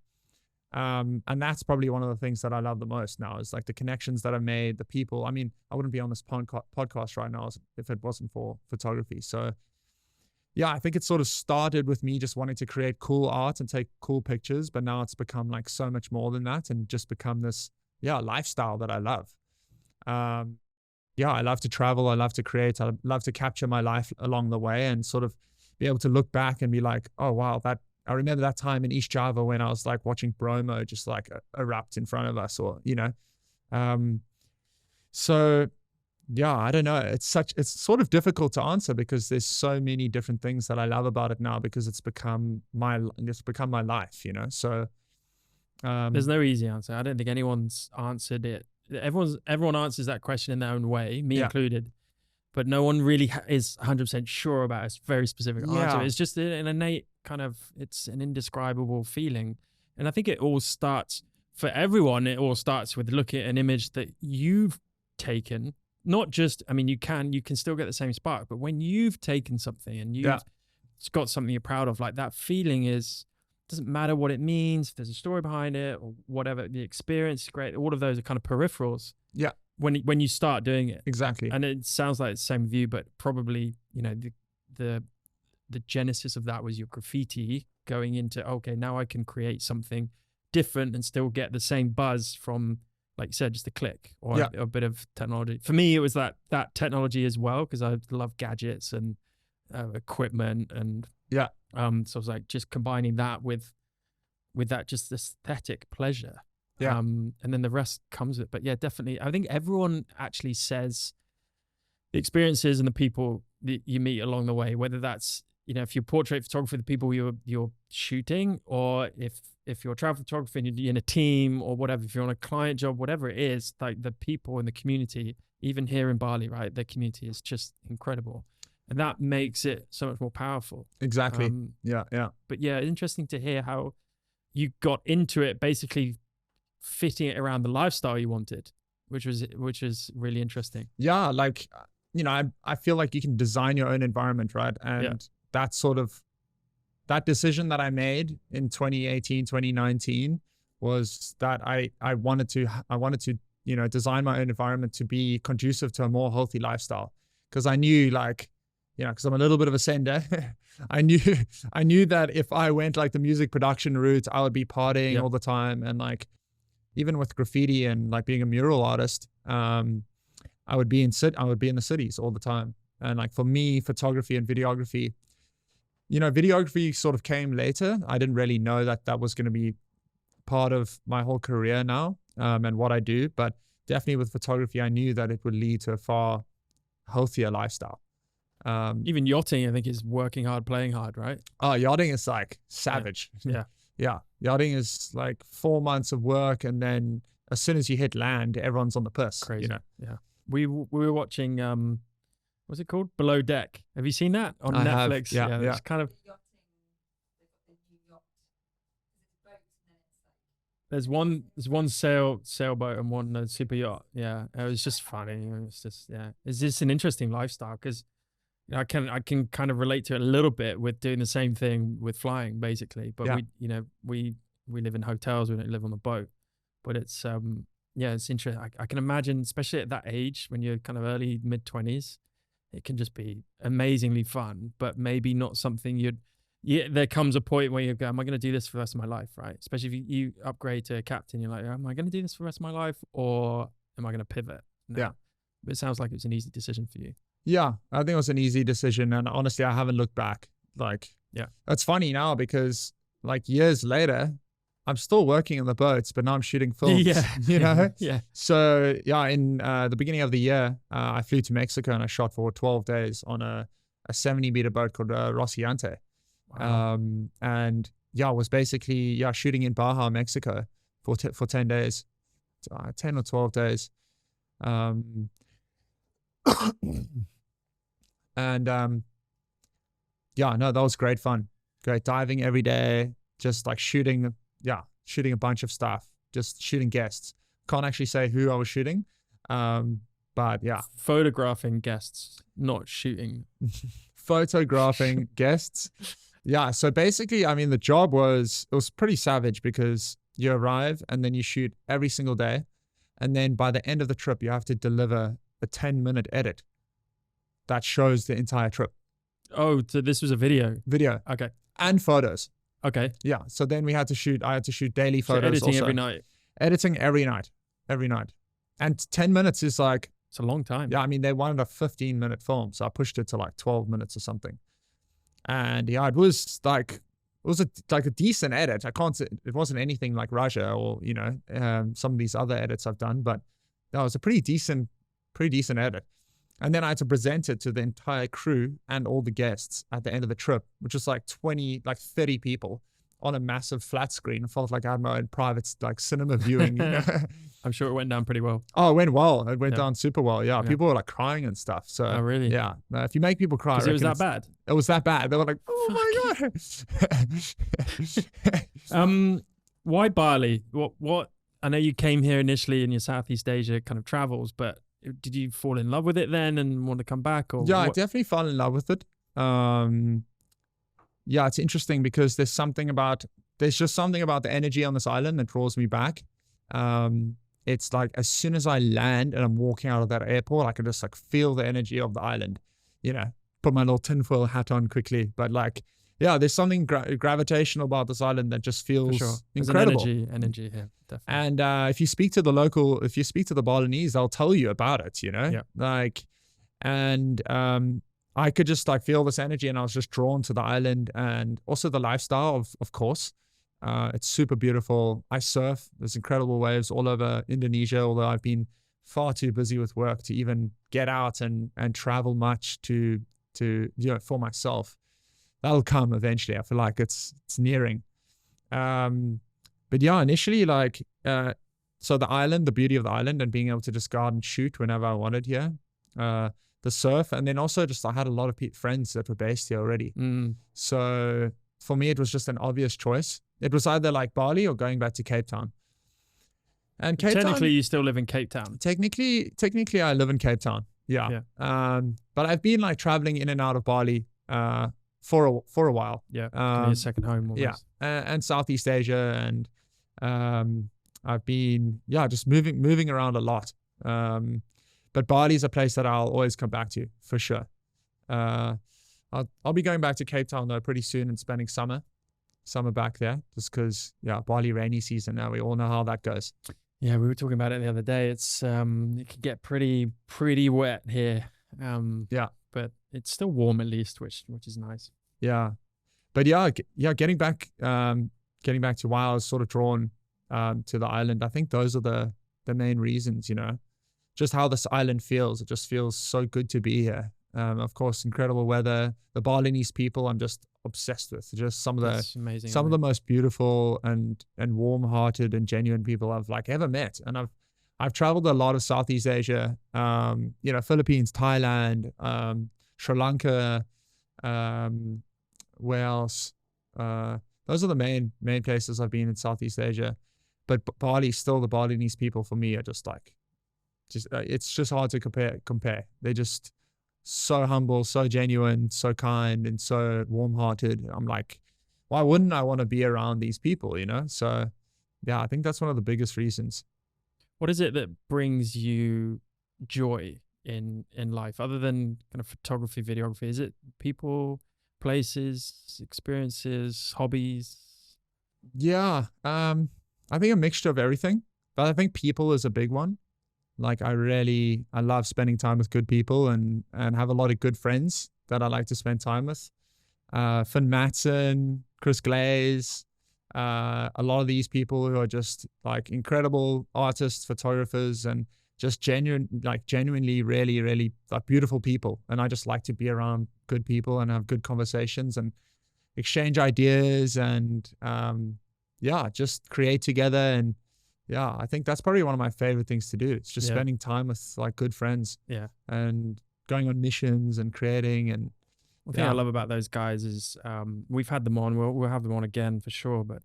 And that's probably one of the things that I love the most now, is like the connections that I made, the people. I mean, I wouldn't be on this podcast right now if it wasn't for photography. So yeah, I think it sort of started with me just wanting to create cool art and take cool pictures, but now it's become like so much more than that, and just become this, lifestyle that I love. I love to travel. I love to create. I love to capture my life along the way and sort of be able to look back and be like, oh, wow, I remember that time in East Java when I was like watching Bromo just like erupt in front of us, or, so yeah, I don't know. It's sort of difficult to answer because there's so many different things that I love about it now, because it's become my life, So there's no easy answer. I don't think anyone's answered it. Everyone answers that question in their own way, me included, but no one really is 100% sure about a very specific answer. It's just an innate kind of, it's an indescribable feeling. And I think it all starts, for everyone, it all starts with looking at an image that you've taken. Not just, I mean, you can still get the same spark, but when you've taken something and you've got something you're proud of, like that feeling doesn't matter what it means, if there's a story behind it or whatever, the experience is great. All of those are kind of peripherals. Yeah. When you start doing it. Exactly. And it sounds like it's the same with you, but probably, the genesis of that was your graffiti going into, okay, now I can create something different and still get the same buzz from, like you said, just a click or a bit of technology. For me, it was that technology as well, because I love gadgets and equipment, and so I was like just combining that with that just aesthetic pleasure. And then the rest comes with it. But yeah, definitely, I think everyone actually says the experiences and the people that you meet along the way, whether that's, if you're portrait photography, the people you're shooting, or if you're travel photography and you're in a team or whatever, if you're on a client job, whatever it is, like the people in the community, even here in Bali, right? The community is just incredible. And that makes it so much more powerful. Exactly. But yeah, interesting to hear how you got into it, basically fitting it around the lifestyle you wanted, which is really interesting. Yeah. Like, I feel like you can design your own environment, right? And that's sort of, that decision that I made in 2018, 2019 was that I wanted to, design my own environment to be conducive to a more healthy lifestyle. Cause I knew, like, cause I'm a little bit of a sender. I knew that if I went like the music production route, I would be partying all the time. And like, even with graffiti and like being a mural artist, I would be in the cities all the time. And like for me, photography and videography, videography sort of came later. I didn't really know that was going to be part of my whole career now, and what I do. But definitely with photography, I knew that it would lead to a far healthier lifestyle. Even yachting, I think, is working hard, playing hard, right? Oh, yachting is like savage. Yeah. Yachting is like 4 months of work, and then as soon as you hit land, everyone's on the piss. Crazy. Yeah. We were watching what's it called? Below Deck. Have you seen that on Netflix? Yeah. It's kind of. There's one sailboat and one super yacht. Yeah, it was just funny. It's just It's just an interesting lifestyle, because I can kind of relate to it a little bit with doing the same thing with flying, basically. But we live in hotels. We don't live on the boat. But it's it's interesting. I can imagine, especially at that age when you're kind of early mid-20s, it can just be amazingly fun, but maybe not something there comes a point where you go, am I going to do this for the rest of my life, right? Especially if you upgrade to a captain, you're like, am I going to do this for the rest of my life, or am I going to pivot? No. Yeah. But it sounds like it was an easy decision for you. Yeah, I think it was an easy decision. And honestly, I haven't looked back. Like, it's funny now because like years later, I'm still working on the boats, but now I'm shooting films, Yeah. So in the beginning of the year, I flew to Mexico and I shot for 12 days on a 70-meter boat called Rociante. Wow. And I was basically, shooting in Baja, Mexico for 10 days, 10 or 12 days. And that was great fun. Great diving every day, just like shooting a bunch of stuff, just shooting guests. Can't actually say who I was shooting, but yeah. Photographing guests, not shooting. Photographing guests. Yeah. So basically, I mean, the job it was pretty savage because you arrive and then you shoot every single day. And then by the end of the trip, you have to deliver a 10-minute edit that shows the entire trip. Oh, so this was a video. Okay. And photos. Okay. Yeah. So then I had to shoot daily photos. So editing also. every night. Editing every night. And 10 minutes is like, it's a long time. Yeah. I mean, they wanted a 15-minute film. So I pushed it to like 12 minutes or something. And yeah, it was like a decent edit. It wasn't anything like Raja or, some of these other edits I've done, but that was a pretty decent edit. And then I had to present it to the entire crew and all the guests at the end of the trip, which was like 30 people on a massive flat screen. It felt like I had my own private like cinema viewing. I'm sure it went down pretty well. Oh, it went well. It went down super well. Yeah. People were like crying and stuff. So, oh, really? Yeah. If you make people cry, it was that bad. It was that bad. They were like, oh my God. Why Bali? What? I know you came here initially in your Southeast Asia kind of travels, but did you fall in love with it then and want to come back? Or yeah, I definitely fell in love with it. Yeah, it's interesting because there's just something about the energy on this island that draws me back. It's like as soon as I land and I'm walking out of that airport, I can just like feel the energy of the island, put my little tinfoil hat on quickly. But like, yeah, there's something gravitational about this island that just feels incredible. There's an energy here, definitely. And if you speak to the Balinese, they'll tell you about it, Yeah. Like, and I could just like feel this energy, and I was just drawn to the island and also the lifestyle, of course. It's super beautiful. I surf. There's incredible waves all over Indonesia, although I've been far too busy with work to even get out and travel much to for myself. That'll come eventually. I feel like it's nearing. But yeah, initially so the island, the beauty of the island and being able to just go out and shoot whenever I wanted here. The surf, and then also just I had a lot of friends that were based here already. So for me, it was just an obvious choice. It was either like Bali or going back to Cape Town. And technically, you still live in Cape Town. Technically, I live in Cape Town. Yeah. But I've been like traveling in and out of Bali for a while. Yeah. Your second home. Almost. Yeah. And Southeast Asia, and I've been just moving around a lot. But Bali is a place that I'll always come back to for sure. I'll be going back to Cape Town though pretty soon and spending summer back there, just because Bali rainy season now. We all know how that goes. Yeah, we were talking about it the other day. It's it can get pretty wet here. But it's still warm at least, which is nice. Yeah, but getting back to why I was sort of drawn to the island. I think those are the main reasons. Just how this island feels. It just feels so good to be here. Of course, incredible weather. The Balinese people, I'm just obsessed with. Just some of the most beautiful and warm-hearted and genuine people I've like ever met. And I've traveled a lot of Southeast Asia. Philippines, Thailand, Sri Lanka. Where else? Those are the main places I've been in Southeast Asia. But Bali, still the Balinese people for me are just like. It's just hard to compare. They're just so humble, so genuine, so kind, and so warm-hearted. I'm like, why wouldn't I want to be around these people, So, yeah, I think that's one of the biggest reasons. What is it that brings you joy in life, other than kind of photography, videography? Is it people, places, experiences, hobbies? Yeah, I think a mixture of everything, but I think people is a big one. Like I love spending time with good people and have a lot of good friends that I like to spend time with. Finn Matson, Chris Glaze, a lot of these people who are just like incredible artists, photographers, and just genuinely really, really like beautiful people. And I just like to be around good people and have good conversations and exchange ideas and just create together. And yeah, I think that's probably one of my favorite things to do. It's just spending time with like good friends. Yeah. And going on missions and creating. And one thing I love about those guys is we've had them on. We'll have them on again for sure. But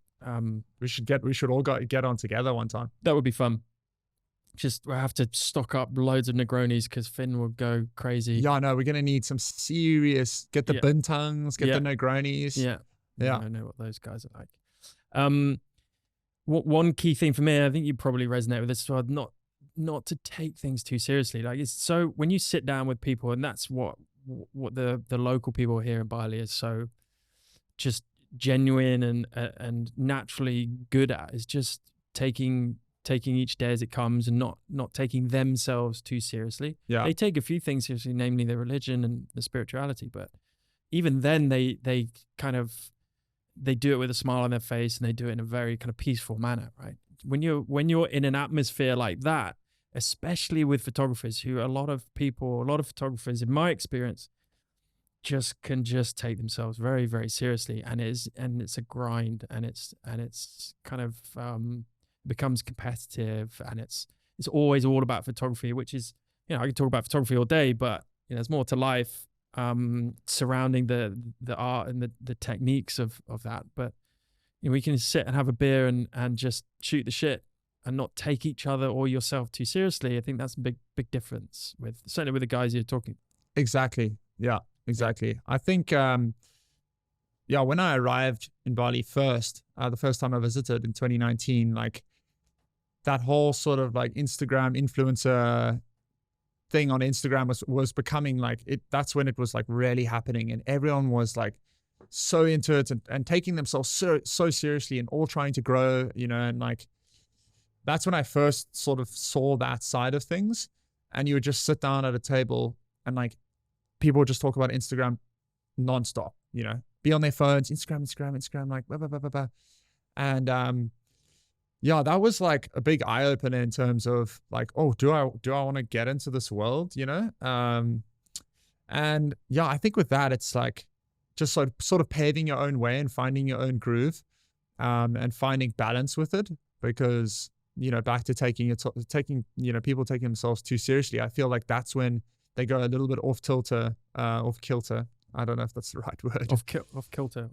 we should all get on together one time. That would be fun. Just we'll have to stock up loads of Negronis because Finn will go crazy. Yeah, I know. We're gonna need some serious. Get the bintangs, get the Negronis. Yeah. Yeah. I know what those guys are like. One key thing for me, I think you probably resonate with this as well, not to take things too seriously. Like, it's so, when you sit down with people, and that's what the local people here in Bali is so just genuine and naturally good at, is just taking each day as it comes, and not taking themselves too seriously. Yeah. They take a few things seriously, namely their religion and the spirituality, but even then they do it with a smile on their face, and they do it in a very kind of peaceful manner, right? When you're in an atmosphere like that, especially with photographers, who a lot of photographers, in my experience, can take themselves very, very seriously, and it's a grind, and it's kind of becomes competitive, and it's always all about photography, which is, I can talk about photography all day, but there's more to life surrounding the art and the techniques of that. But we can sit and have a beer and just shoot the shit and not take each other or yourself too seriously. I think that's a big difference certainly with the guys you're talking. Exactly. Yeah, exactly. I think, when I arrived in Bali the first time I visited in 2019, like that whole sort of like Instagram influencer thing on Instagram was becoming like it. That's when it was like really happening, and everyone was like so into it and taking themselves so seriously, and all trying to grow, and like that's when I first sort of saw that side of things. And you would just sit down at a table, and like people would just talk about Instagram nonstop, be on their phones, Instagram, like blah, blah, blah, blah, blah. And that was like a big eye opener in terms of like, oh, do I want to get into this world, and I think with that, it's like just sort of paving your own way and finding your own groove, and finding balance with it. Because back to taking people taking themselves too seriously, I feel like that's when they go a little bit off kilter. I don't know if that's the right word. Off kilter.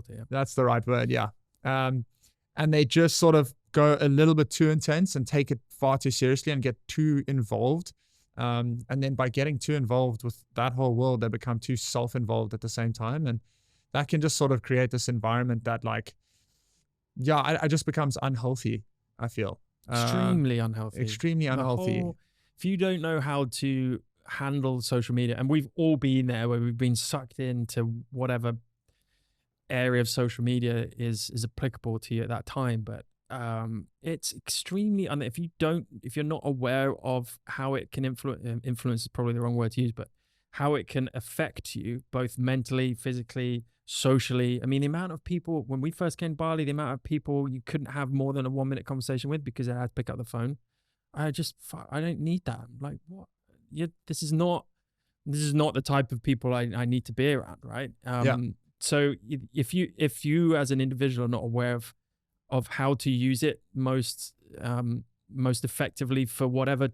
Yeah, that's the right word. Yeah. And they just sort of go a little bit too intense and take it far too seriously and get too involved. And then by getting too involved with that whole world, they become too self-involved at the same time. And that can just sort of create this environment that like, it just becomes unhealthy, I feel. Extremely unhealthy. If you don't know how to handle social media, and we've all been there where we've been sucked into whatever area of social media is applicable to you at that time, but it's extremely if you're not aware of how it can influence is probably the wrong word to use, but how it can affect you both mentally, physically, socially. I mean, the amount of people, when we first came to Bali, the amount of people you couldn't have more than a 1-minute conversation with because they had to pick up the phone. I don't need that. I'm like, what? This is not the type of people I need to be around, right? So if you as an individual are not aware of how to use it most effectively for whatever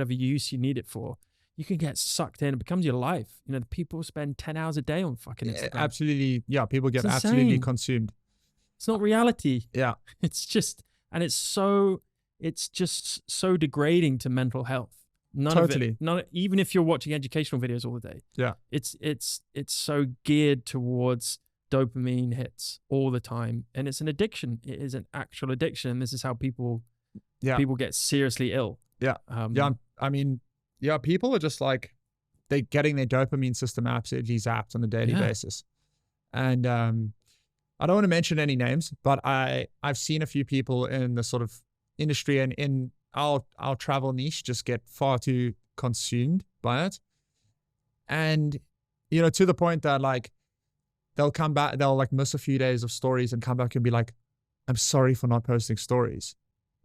use you need it for, you can get sucked in. It becomes your life. People spend 10 hours a day on fucking Instagram. Absolutely. Yeah. People get absolutely consumed. It's not reality. Yeah. It's just so degrading to mental health. Totally. Even if you're watching educational videos all the day. Yeah. It's so geared towards dopamine hits all the time. And it's an addiction. It is an actual addiction. And this is how people get seriously ill. Yeah. I mean, people are just like, they're getting their dopamine system absolutely zapped on a daily basis. And I don't want to mention any names, but I've seen a few people in the sort of industry and in our travel niche just get far too consumed by it. And, to the point that like, they'll come back, they'll like miss a few days of stories and come back and be like, I'm sorry for not posting stories.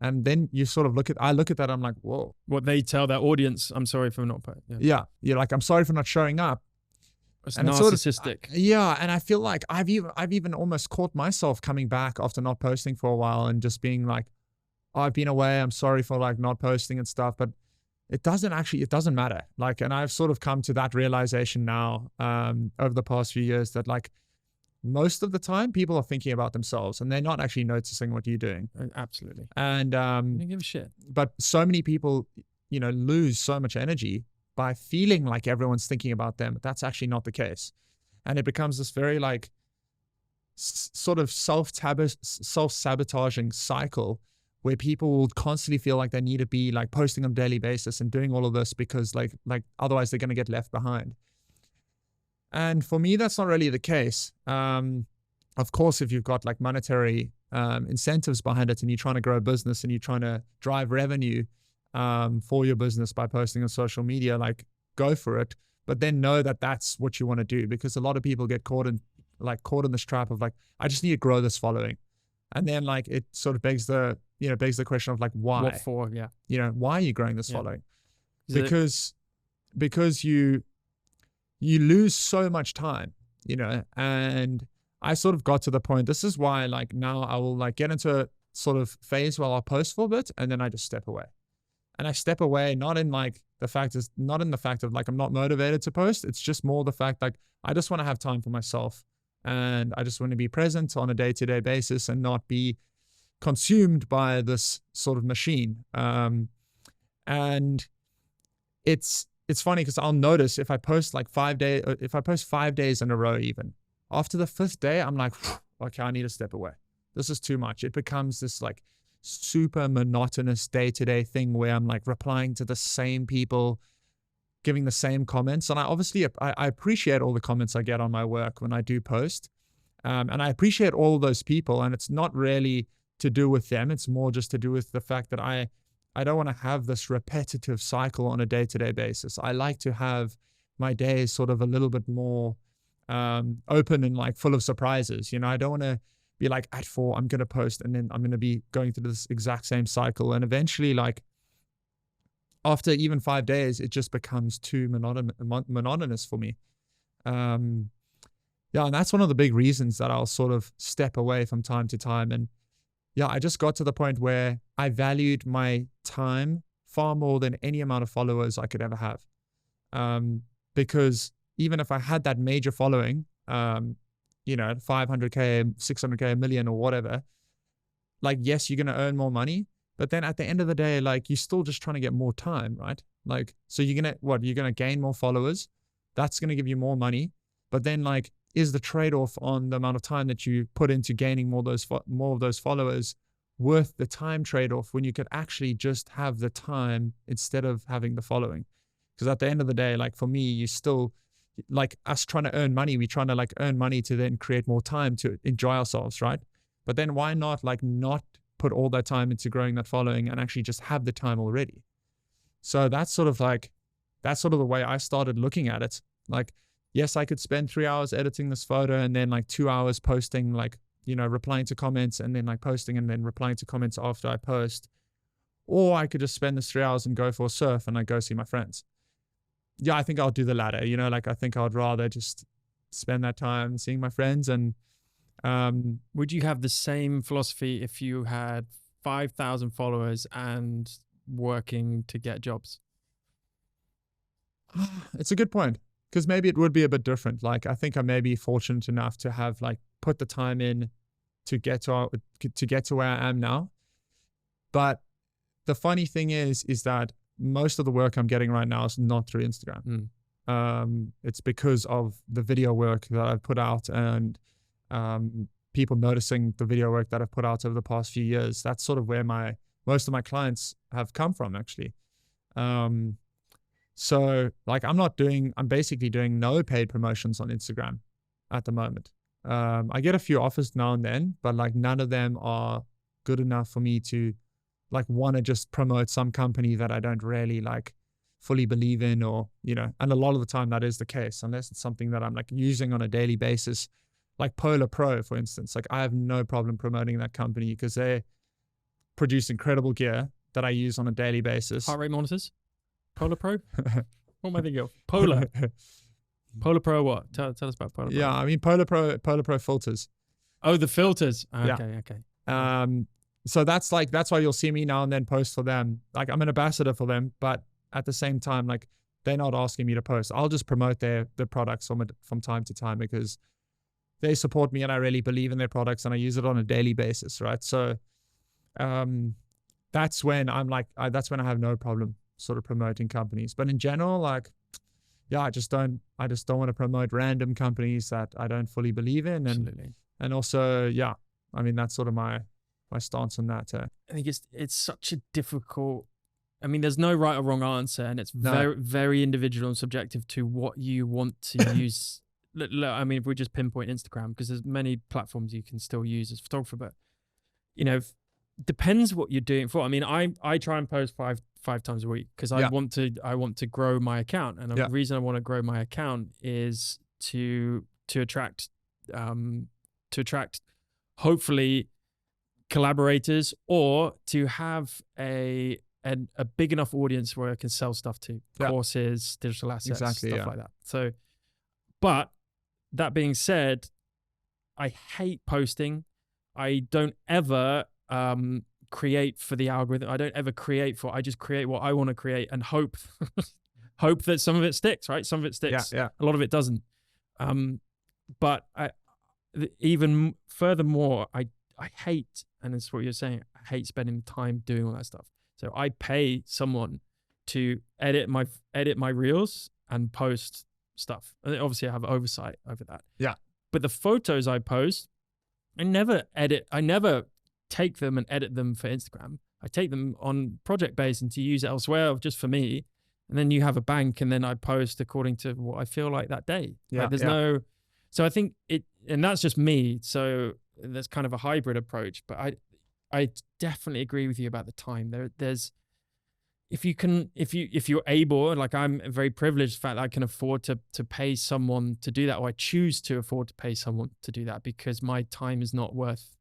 And then you sort of I look at that, I'm like, whoa. What they tell their audience, I'm sorry for not posting. Yeah. You're like, I'm sorry for not showing up. It's narcissistic. And I feel like I've even almost caught myself coming back after not posting for a while and just being like, oh, I've been away, I'm sorry for like not posting and stuff. But it doesn't matter. Like, and I've sort of come to that realization now over the past few years that like most of the time people are thinking about themselves and they're not actually noticing what you're doing. Absolutely. And you don't give a shit. But so many people, lose so much energy by feeling like everyone's thinking about them, but that's actually not the case. And it becomes this very like sort of self-sabotaging cycle where people will constantly feel like they need to be like posting on a daily basis and doing all of this because like otherwise they're going to get left behind. And for me, that's not really the case. Of course, if you've got like monetary incentives behind it and you're trying to grow a business and you're trying to drive revenue for your business by posting on social media, like go for it. But then know that that's what you want to do, because a lot of people get caught in this trap of like, I just need to grow this following. And then like it sort of begs the question of like, why? What for? Yeah. Why are you growing this following? Because you lose so much time, and I sort of got to the point, this is why like now I will like get into a sort of phase where I'll post for a bit and then I just step away. And I step away not in the fact of like I'm not motivated to post. It's just more the fact like I just want to have time for myself, and I just want to be present on a day-to-day basis and not be consumed by this sort of machine. And it's funny because I'll notice if I post like 5 days, if I post 5 days in a row, even after the 5th day, I'm like, okay, I need to step away. This is too much. It becomes this like super monotonous day-to-day thing where I'm like replying to the same people, giving the same comments. And I appreciate all the comments I get on my work when I do post. And I appreciate all those people. And it's not really to do with them. It's more just to do with the fact that I don't want to have this repetitive cycle on a day-to-day basis. I like to have my days sort of a little bit more open and like full of surprises. I don't want to be like at 4, I'm going to post and then I'm going to be going through this exact same cycle. And eventually like after even 5 days, it just becomes too monotonous for me. And that's one of the big reasons that I'll sort of step away from time to time. And I just got to the point where I valued my time far more than any amount of followers I could ever have. Because even if I had that major following, 500K, 600K, a million or whatever, like, yes, you're going to earn more money, but then at the end of the day, like, you're still just trying to get more time, right? Like, so you're going to gain more followers. That's going to give you more money. But then like, is the trade-off on the amount of time that you put into gaining more of those followers worth the time trade-off when you could actually just have the time instead of having the following? Because at the end of the day, like for me, you still, like us trying to earn money, we're trying to like earn money to then create more time to enjoy ourselves, right? But then why not not put all that time into growing that following and actually just have the time already? So that's sort of the way I started looking at it. Like, yes, I could spend 3 hours editing this photo and then like 2 hours posting, like, replying to comments and then like posting and then replying to comments after I post. Or I could just spend this 3 hours and go for a surf and I go see my friends. I think I'll do the latter, like I think I'd rather just spend that time seeing my friends. And would you have the same philosophy if you had 5,000 followers and working to get jobs? It's a good point, because maybe it would be a bit different. Like I think I may be fortunate enough to have like put the time in to get to where I am now. But the funny thing is that most of the work I'm getting right now is not through Instagram. It's because of the video work that I've put out and people noticing the video work that I've put out over the past few years. That's sort of where most of my clients have come from, actually. So like I'm basically doing no paid promotions on Instagram at the moment. I get a few offers now and then, but like none of them are good enough for me to like want to just promote some company that I don't really like fully believe in, or, and a lot of the time that is the case, unless it's something that I'm like using on a daily basis, like Polar Pro, for instance. Like I have no problem promoting that company because they produce incredible gear that I use on a daily basis. Heart rate monitors? Polar Pro? What am I thinking of? Polar Pro what? Tell us about Polar Pro. Yeah, I mean Polar Pro filters. Oh, the filters. Okay. So that's why you'll see me now and then post for them. Like I'm an ambassador for them, but at the same time, like they're not asking me to post. I'll just promote their products from time to time because they support me and I really believe in their products and I use it on a daily basis, right? So that's when that's when I have no problem sort of promoting companies. But in general, like, I just don't want to promote random companies that I don't fully believe in. Absolutely. And also, yeah, I mean, that's sort of my stance on that. I think it's such a difficult, I mean, there's no right or wrong answer, and it's No. very, very individual and subjective to what you want to use. I mean, if we just pinpoint Instagram, because there's many platforms you can still use as a photographer, but you know, depends what you're doing for. I mean, I try and post five times a week because I want to grow my account, and the reason I want to grow my account is to attract hopefully collaborators, or to have a big enough audience where I can sell stuff to, courses, digital assets, stuff like that. So, but that being said, I hate posting. I don't ever create for the algorithm. I don't ever create for, I just create what I want to create and hope that some of it sticks, right? Some of it sticks. A lot of it doesn't. But even furthermore, I hate, and that's what you're saying, I hate spending time doing all that stuff. So I pay someone to edit my reels and post stuff. And obviously I have oversight over that. Yeah. But the photos I post, I never take them and edit them for Instagram. I take them on project base and to use elsewhere just for me. And then you have a bank, and then I post according to what I feel like that day. Like so I think and that's just me. So that's kind of a hybrid approach, but I definitely agree with you about the time. There's, if you're able, like I'm very privileged, the fact that I can afford to pay someone to do that, or I choose to afford to pay someone to do that, because my time is not worth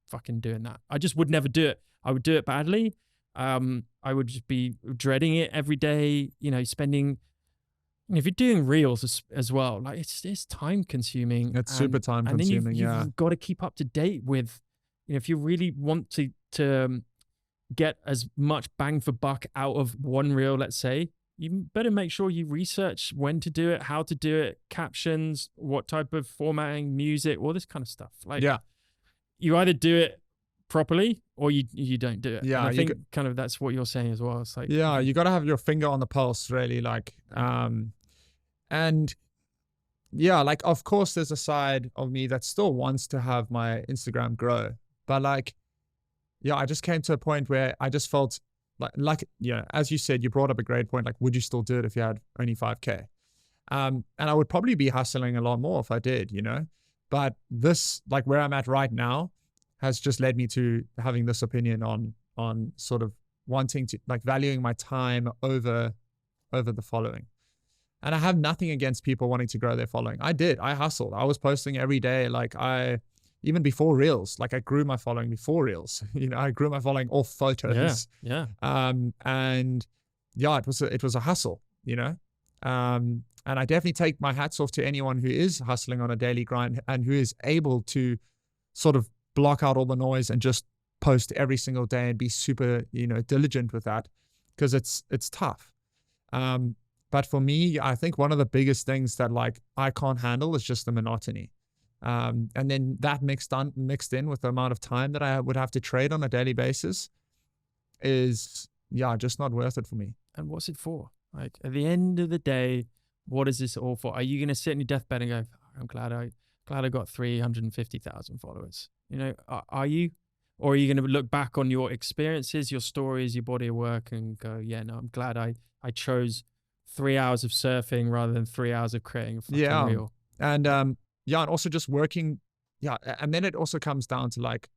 fucking doing that. I just would never do it. I would do it badly. I would just be dreading it every day, spending, if you're doing reels as well, like it's time consuming. It's super time consuming. And then you've got to keep up to date with, if you really want to get as much bang for buck out of one reel, let's say, you better make sure you research when to do it, how to do it, captions, what type of formatting, music, all this kind of stuff. Like, you either do it properly or you don't do it. Yeah, and I think kind of that's what you're saying as well. It's like, you got to have your finger on the pulse, really. Like, and yeah, like, of course, there's a side of me that still wants to have my Instagram grow, but like, I just came to a point where I just felt like, as you said, you brought up a great point. Like, would you still do it if you had only 5K? And I would probably be hustling a lot more if I did, but this, like where I'm at right now, has just led me to having this opinion on sort of wanting to, like, valuing my time over the following. And I have nothing against people wanting to grow their following. I hustled. I was posting every day. Like, even before reels, like I grew my following before reels, I grew my following off photos. And it was a hustle, and I definitely take my hats off to anyone who is hustling on a daily grind and who is able to sort of block out all the noise and just post every single day and be super, diligent with that, because it's tough. But for me, I think one of the biggest things that, like, I can't handle is just the monotony. And then that mixed in with the amount of time that I would have to trade on a daily basis is, just not worth it for me. And what's it for? Like, at the end of the day, what is this all for? Are you going to sit in your deathbed and go, I'm glad I got 350,000 followers? Are you? Or are you going to look back on your experiences, your stories, your body of work, and go, I'm glad I chose 3 hours of surfing rather than 3 hours of creating a fucking reel. And and also just working. And then it also comes down to, like,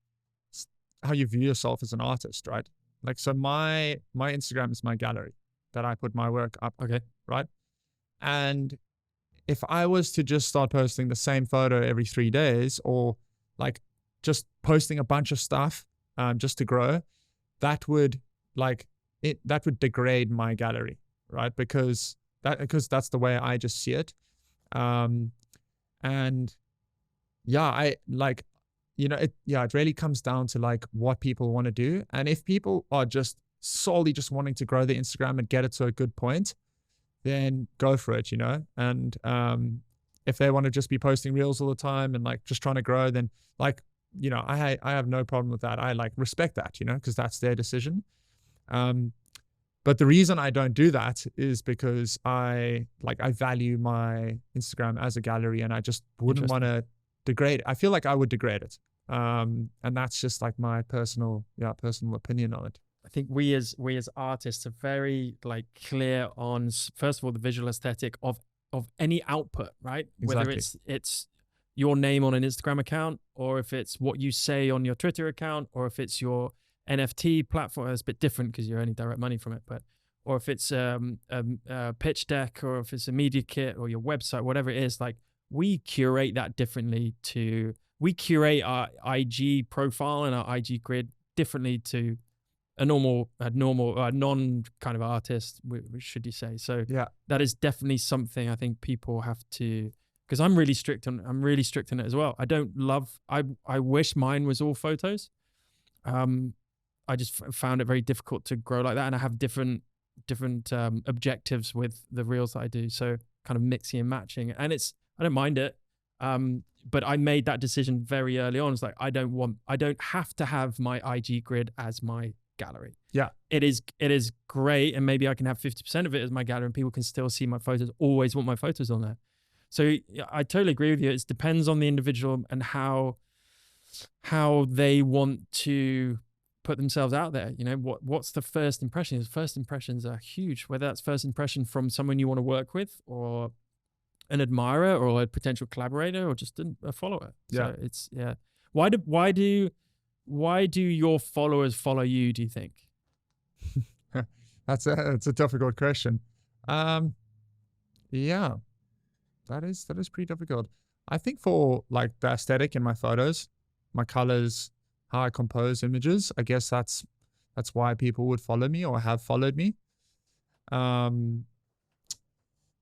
how you view yourself as an artist, right? Like, so my Instagram is my gallery that I put my work up. Okay. Right. And if I was to just start posting the same photo every 3 days, or like just posting a bunch of stuff just to grow, that would degrade my gallery, right? Because that's the way I just see it. And it really comes down to, like, what people want to do. And if people are just solely just wanting to grow their Instagram and get it to a good point, then go for it, and if they want to just be posting reels all the time and, like, just trying to grow, then, like, I have no problem with that. I, like, respect that, because that's their decision. But the reason I don't do that is because I value my Instagram as a gallery, and I just wouldn't want to degrade. I feel like I would degrade it. And that's just like my personal opinion on it. I think we as artists are very like clear on, first of all, the visual aesthetic of any output, right? Exactly. Whether it's your name on an Instagram account, or if it's what you say on your Twitter account, or if it's your NFT platform. It's a bit different because you're earning direct money from it, but or if it's a pitch deck, or if it's a media kit, or your website, whatever it is, like we curate that differently we curate our IG profile and our IG grid differently to a non kind of artist, should you say. So yeah, that is definitely something I think people have to, because I'm really strict on it as well. I wish mine was all photos. I just found it very difficult to grow like that. And I have different objectives with the reels that I do. So kind of mixing and matching, and I don't mind it. But I made that decision very early on. It's like, I don't have to have my IG grid as my gallery. Yeah. It is great. And maybe I can have 50% of it as my gallery and people can still see my photos, always want my photos on there. So I totally agree with you. It depends on the individual and how they want to put themselves out there. You know, what's the first impression? First impressions are huge, whether that's first impression from someone you want to work with, or an admirer, or a potential collaborator, or just a follower. Yeah. So it's, yeah. Why do your followers follow you, do you think? That's a difficult question. Yeah, that is pretty difficult. I think for like the aesthetic in my photos, my colors, how I compose images, I guess that's why people would follow me or have followed me.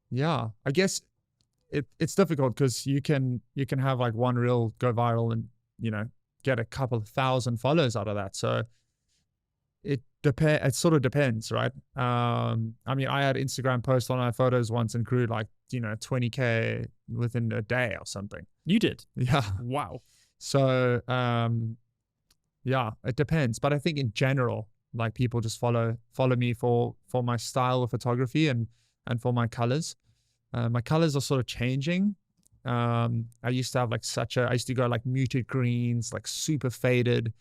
Yeah, I guess it's difficult because you can have like one reel go viral and, you know, get a couple of thousand followers out of that. So it sort of depends, right? I mean, I had Instagram post on my photos once and grew like, you know, 20K within a day or something. You did? Yeah. Wow. So yeah, it depends. But I think in general, like people just follow me for my style of photography and for my colors. My colors are sort of changing. I used to have like I used to go like muted greens, like super faded.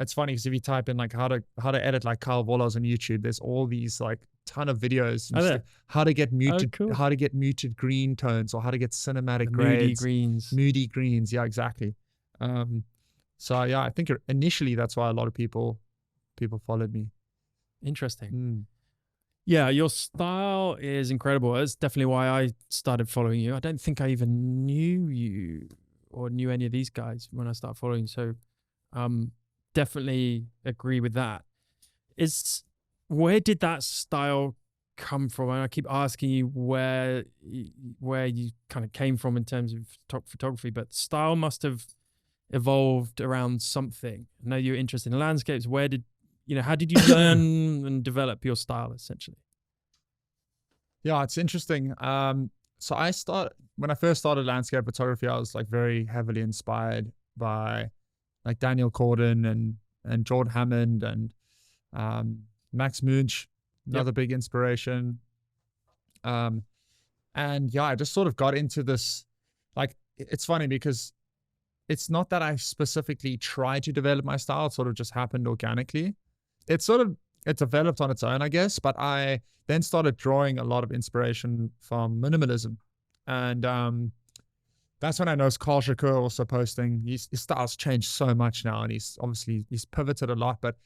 It's funny because if you type in like how to edit like Kyle Vollaers on YouTube, there's all these like ton of videos. How to get muted, cool. How to get muted green tones, or how to get cinematic grades. Moody greens. Yeah, exactly. So yeah, I think initially that's why a lot of people followed me. Interesting. Yeah, your style is incredible. That's definitely why I started following you. I don't think I even knew you or knew any of these guys when I started following. So definitely agree with that. Where did that style come from? And I keep asking you where you kind of came from in terms of photography, but style must have evolved around something. I know you're interested in landscapes. How did you learn and develop your style essentially? Yeah, it's interesting. So when I first started landscape photography, I was like very heavily inspired by like Daniel Corden and Jordan Hammond and Max Munch, another big inspiration. And yeah, I just sort of got into this. Like, it's funny because it's not that I specifically tried to develop my style. It sort of just happened organically. It developed on its own, I guess, but I then started drawing a lot of inspiration from minimalism. And that's when I noticed Carl Shakur also posting. His style's changed so much now, and he's pivoted a lot, but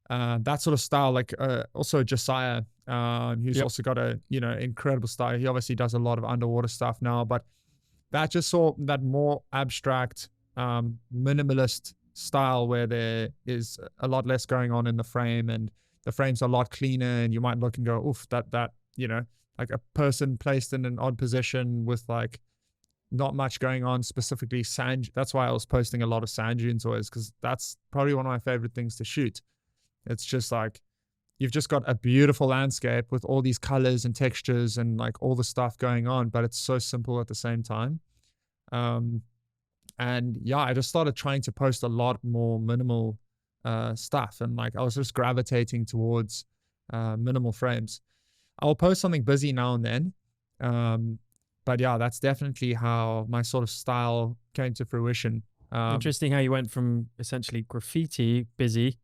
that sort of style, like also Josiah, who's also got a, you know, incredible style. He obviously does a lot of underwater stuff now, but that just saw that more abstract, minimalist style where there is a lot less going on in the frame, and the frame's a lot cleaner, and you might look and go, oof, that you know, like a person placed in an odd position with like not much going on, specifically sand. That's why I was posting a lot of sand dunes always, because that's probably one of my favorite things to shoot. It's just like you've just got a beautiful landscape with all these colors and textures and like all the stuff going on, but it's so simple at the same time. And yeah, I just started trying to post a lot more minimal stuff, and like I was just gravitating towards minimal frames. I'll post something busy now and then, but yeah, that's definitely how my sort of style came to fruition. Interesting how you went from essentially graffiti busy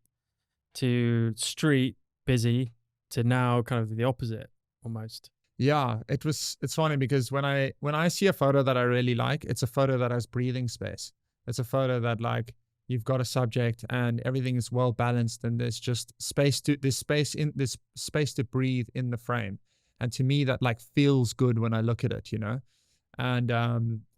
to street busy to now kind of the opposite almost. Yeah, it's funny because when I see a photo that I really like, it's a photo that has breathing space. It's a photo that like you've got a subject and everything is well balanced and there's space to breathe in the frame. And to me that like feels good when I look at it, you know? And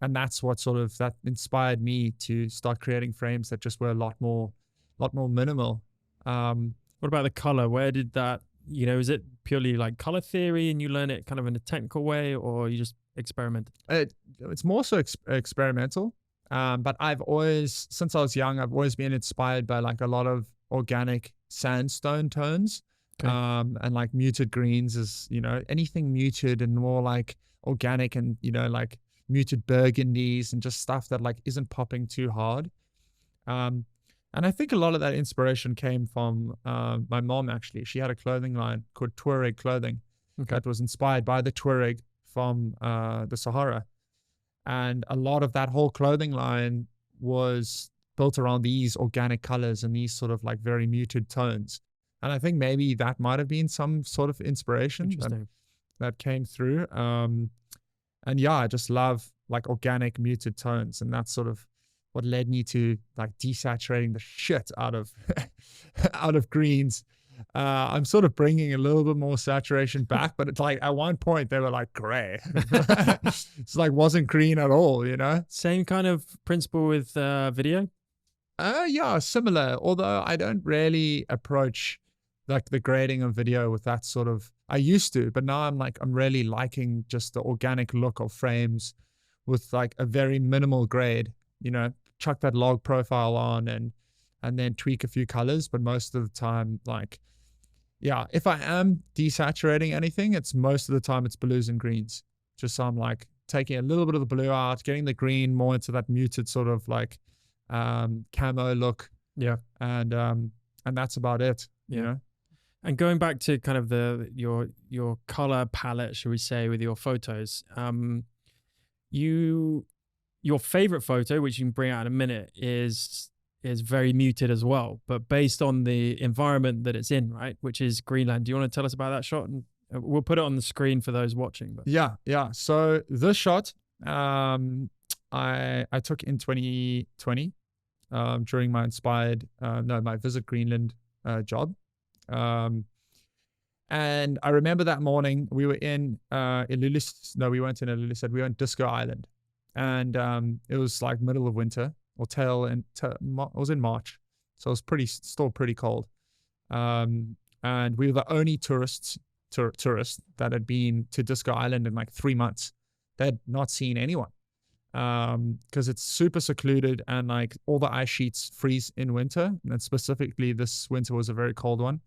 that's what sort of that inspired me to start creating frames that just were a lot more minimal. What about the color? Where did that, is it purely like color theory and you learn it kind of in a technical way, or you just experiment? It's more so experimental. But I've always, since I was young, I've always been inspired by like a lot of organic sandstone tones. Okay. And like muted greens is, anything muted and more like organic and, like muted burgundies and just stuff that like isn't popping too hard. And I think a lot of that inspiration came from my mom, actually. She had a clothing line called Tuareg Clothing that was inspired by the Tuareg from the Sahara. And a lot of that whole clothing line was built around these organic colors and these sort of like very muted tones. And I think maybe that might have been some sort of inspiration that came through. And yeah, I just love like organic muted tones. And that's sort of what led me to like desaturating the shit out of out of greens. I'm sort of bringing a little bit more saturation back, but it's like at one point they were like gray. It's like wasn't green at all, Same kind of principle with video? Yeah, similar. Although I don't really approach like the grading of video with that sort of, I used to, but now I'm really liking just the organic look of frames with like a very minimal grade, chuck that log profile on and then tweak a few colors. But most of the time, like, yeah, if I am desaturating anything, it's most of the time it's blues and greens. Just so I'm like taking a little bit of the blue out, getting the green more into that muted sort of like camo look. Yeah. And that's about it, you know? And going back to kind of your color palette, should we say, with your photos, your favorite photo, which you can bring out in a minute, is very muted as well, but based on the environment that it's in, right? Which is Greenland. Do you want to tell us about that shot? And we'll put it on the screen for those watching. But. Yeah. So this shot, I took in 2020 during my my Visit Greenland job. And I remember that morning we were in Ilulissat. No, we weren't in Ilulissat. We were in Disco Island. And it was like middle of winter or it was in March. So it was still pretty cold. And we were the only tourists that had been to Disco Island in like 3 months. They had not seen anyone. Because it's super secluded and like all the ice sheets freeze in winter. And then specifically this winter was a very cold one.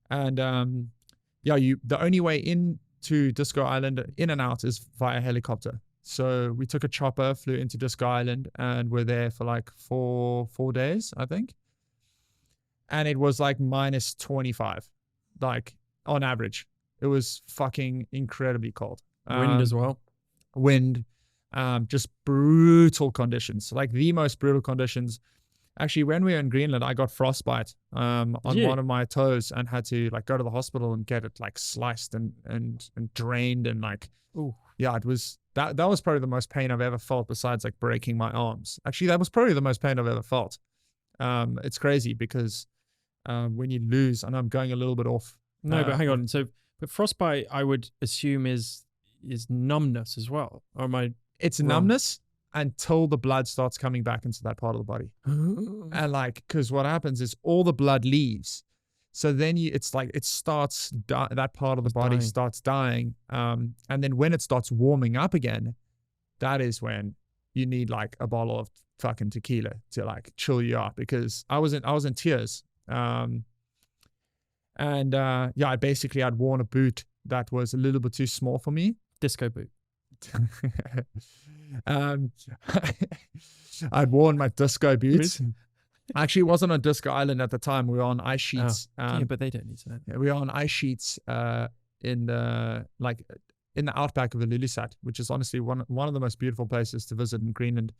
And the only way into Disco Island, in and out, is via helicopter. So we took a chopper, flew into Disco Island, and we're there for like four days, I think. And it was like minus 25, like on average. It was fucking incredibly cold. Wind as well. Wind, just brutal conditions, like the most brutal conditions. Actually, when we were in Greenland, I got frostbite on one of my toes and had to like go to the hospital and get it like sliced and drained and like, ooh. Yeah, it was that was probably the most pain I've ever felt besides like breaking my arms. Actually, that was probably the most pain I've ever felt. It's crazy because when you lose, and I'm going a little bit off. No, but hang on. So, but frostbite, I would assume is numbness as well. Or am I? It's wrong? Numbness until the blood starts coming back into that part of the body. And like, because what happens is all the blood leaves. So then that part of the body starts dying. And then when it starts warming up again, that is when you need like a bottle of fucking tequila to like chill you out, because I was in tears. I basically had worn a boot that was a little bit too small for me. Disco boot. I'd worn my disco boots. Actually, it wasn't on Disco Island at the time. We were on ice sheets. Yeah, but they don't need to know. We were on ice sheets in the like in the outback of Ilulissat, which is honestly one of the most beautiful places to visit in Greenland.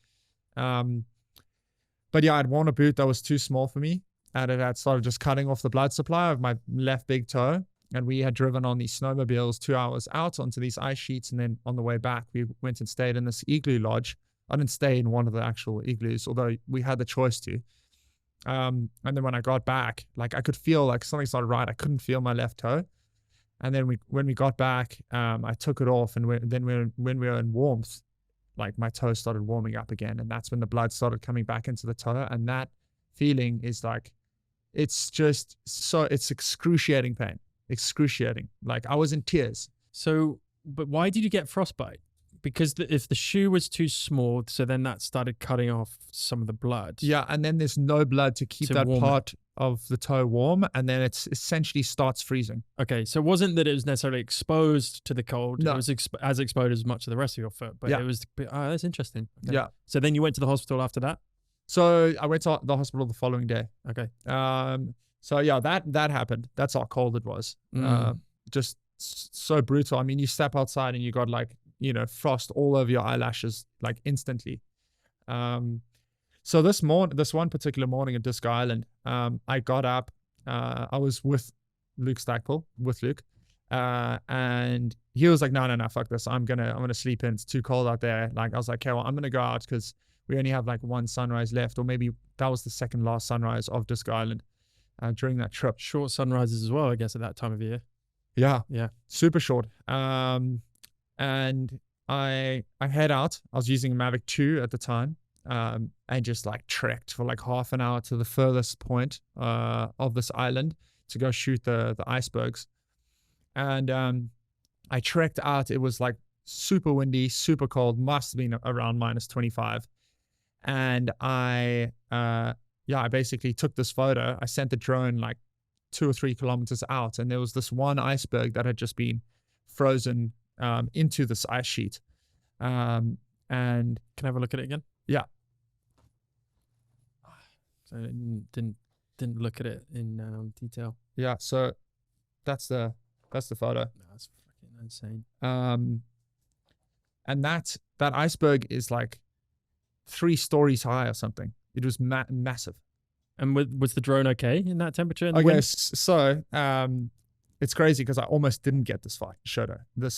But yeah, I'd worn a boot that was too small for me, and it had started just cutting off the blood supply of my left big toe. And we had driven on these snowmobiles 2 hours out onto these ice sheets, and then on the way back, we went and stayed in this igloo lodge. I didn't stay in one of the actual igloos, although we had the choice to. And then when I got back, like I could feel like something's not right. I couldn't feel my left toe. And then when we got back, I took it off, and when we were in warmth, like my toe started warming up again, and that's when the blood started coming back into the toe. And that feeling is like, it's excruciating pain, excruciating. Like I was in tears. So, but why did you get frostbite? Because if the shoe was too small, so then that started cutting off some of the blood. Yeah, and then there's no blood to keep that part of the toe warm, and then it essentially starts freezing. Okay, so it wasn't that it was necessarily exposed to the cold. No. It was as exposed as much of the rest of your foot, but it was, oh, that's interesting. Okay. Yeah. So then you went to the hospital after that? So I went to the hospital the following day. Okay. So yeah, that happened. That's how cold it was. Just so brutal. I mean, you step outside and you got like, frost all over your eyelashes, like instantly. So this one particular morning at Disco Island, I got up, I was with Luke Stackpole, and he was like, no, fuck this. I'm gonna sleep in. It's too cold out there. Like I was like, okay, well, I'm gonna go out because we only have like one sunrise left, or maybe that was the second last sunrise of Disco Island during that trip. Short sunrises as well, I guess, at that time of year. Yeah. Yeah. Super short. And I head out. I was using a Mavic 2 at the time, and just like trekked for like half an hour to the furthest point of this island to go shoot the icebergs. And I trekked out. It was like super windy, super cold, must have been around -25. And I basically took this photo. I sent the drone like 2 or 3 kilometers out, and there was this one iceberg that had just been frozen into this ice sheet. And can I have a look at it again? Yeah. So I didn't look at it in detail. Yeah. So that's the photo. No, that's fucking insane. And that iceberg is like 3 stories high or something. It was massive. And was the drone okay in that temperature? And okay, so it's crazy because I almost didn't get this photo. The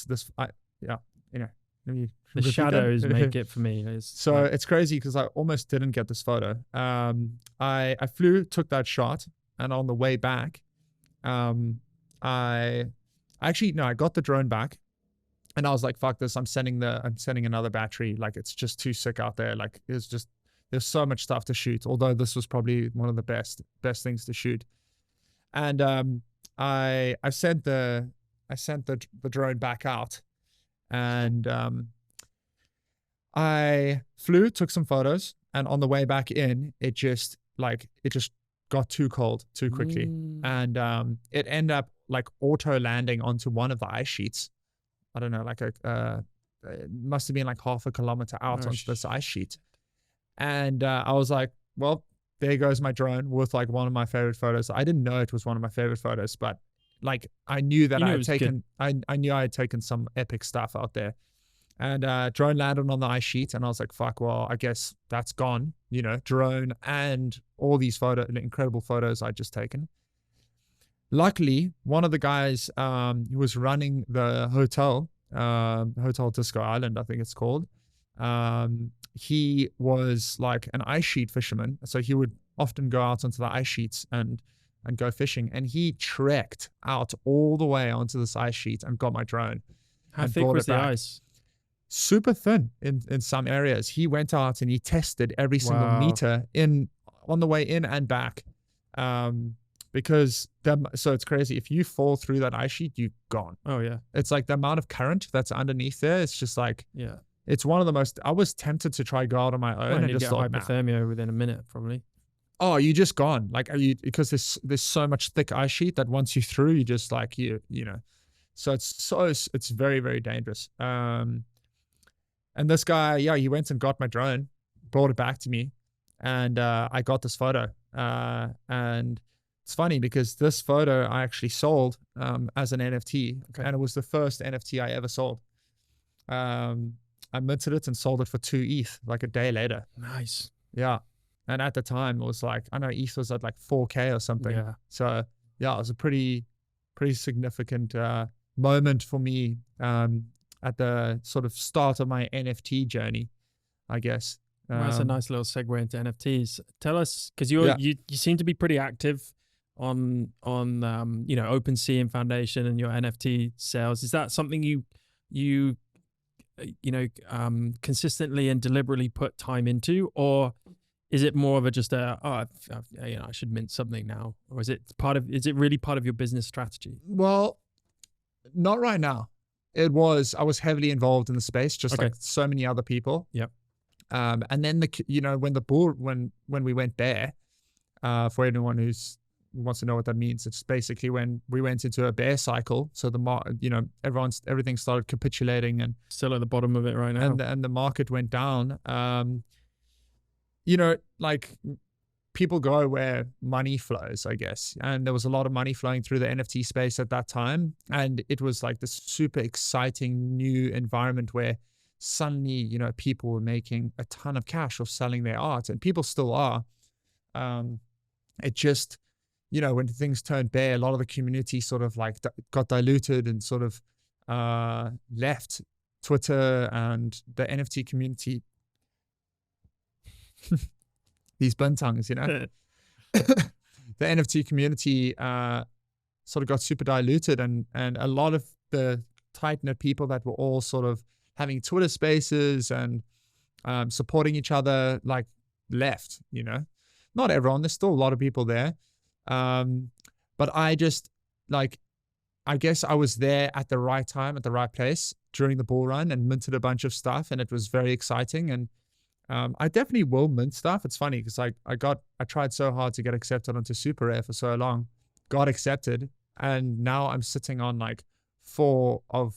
shadows make it for me. It's crazy because I almost didn't get this photo. I took that shot, and on the way back, I got the drone back, and I was like, fuck this, I'm sending another battery. Like, it's just too sick out there. Like, there's so much stuff to shoot, although this was probably one of the best things to shoot. And I sent the drone back out, and I took some photos, and on the way back in, it just got too cold too quickly. And it ended up like auto landing onto one of the ice sheets. I don't know, like it must have been like half a kilometer out onto this ice sheet. And I was like, well, there goes my drone with like one of my favorite photos. I didn't know it was one of my favorite photos, but like I knew that I knew I had taken some epic stuff out there. And drone landed on the ice sheet, and I was like, fuck, well, I guess that's gone, drone and all these incredible photos I'd just taken. Luckily, one of the guys who was running the Hotel Disco Island, I think it's called, he was like an ice sheet fisherman. So he would often go out onto the ice sheets and go fishing. And he trekked out all the way onto this ice sheet and got my drone. How thick was the ice? Super thin in some areas. He went out and he tested every single meter on the way in and back. Because so it's crazy. If you fall through that ice sheet, you're gone. Oh yeah. It's like the amount of current that's underneath there. It's just like, yeah. It's one of the most. I was tempted to try go out on my own and just get hypothermia within a minute, probably. Oh, you're just gone. Like, because there's so much thick ice sheet that once you're through, you just like So it's very, very dangerous. And this guy, he went and got my drone, brought it back to me, and I got this photo. And it's funny because this photo I actually sold as an NFT, and it was the first NFT I ever sold. I minted it and sold it for 2 ETH like a day later. Nice. Yeah. And at the time it was like, I know ETH was at like 4K or something. Yeah. So yeah, it was a pretty significant moment for me at the sort of start of my NFT journey, I guess. Well, that's a nice little segue into NFTs. Tell us, because you seem to be pretty active on OpenSea and Foundation and your NFT sales. Is that something you consistently and deliberately put time into, or is it more of I should mint something now, or is it really part of your business strategy? Well, not right now. I was heavily involved in the space, just like so many other people. Yep. And then when we went bear, for anyone who wants to know what that means, it's basically when we went into a bear cycle. So everything started capitulating and still at the bottom of it right now. And the market went down. Like people go where money flows, I guess. And there was a lot of money flowing through the NFT space at that time. And it was like this super exciting new environment where suddenly, people were making a ton of cash off selling their art, and people still are. It just, when things turned bare, a lot of the community sort of like got diluted and sort of left Twitter and the NFT community. These blunt tongues, the NFT community sort of got super diluted, and a lot of the tight-knit people that were all sort of having Twitter spaces and supporting each other, like, left, Not everyone, there's still a lot of people there. But I just, like, I guess I was there at the right time, at the right place during the bull run, and minted a bunch of stuff, and it was very exciting. And I definitely will mint stuff. It's funny because I tried so hard to get accepted onto Super Rare for so long, got accepted, and now I'm sitting on like 4 of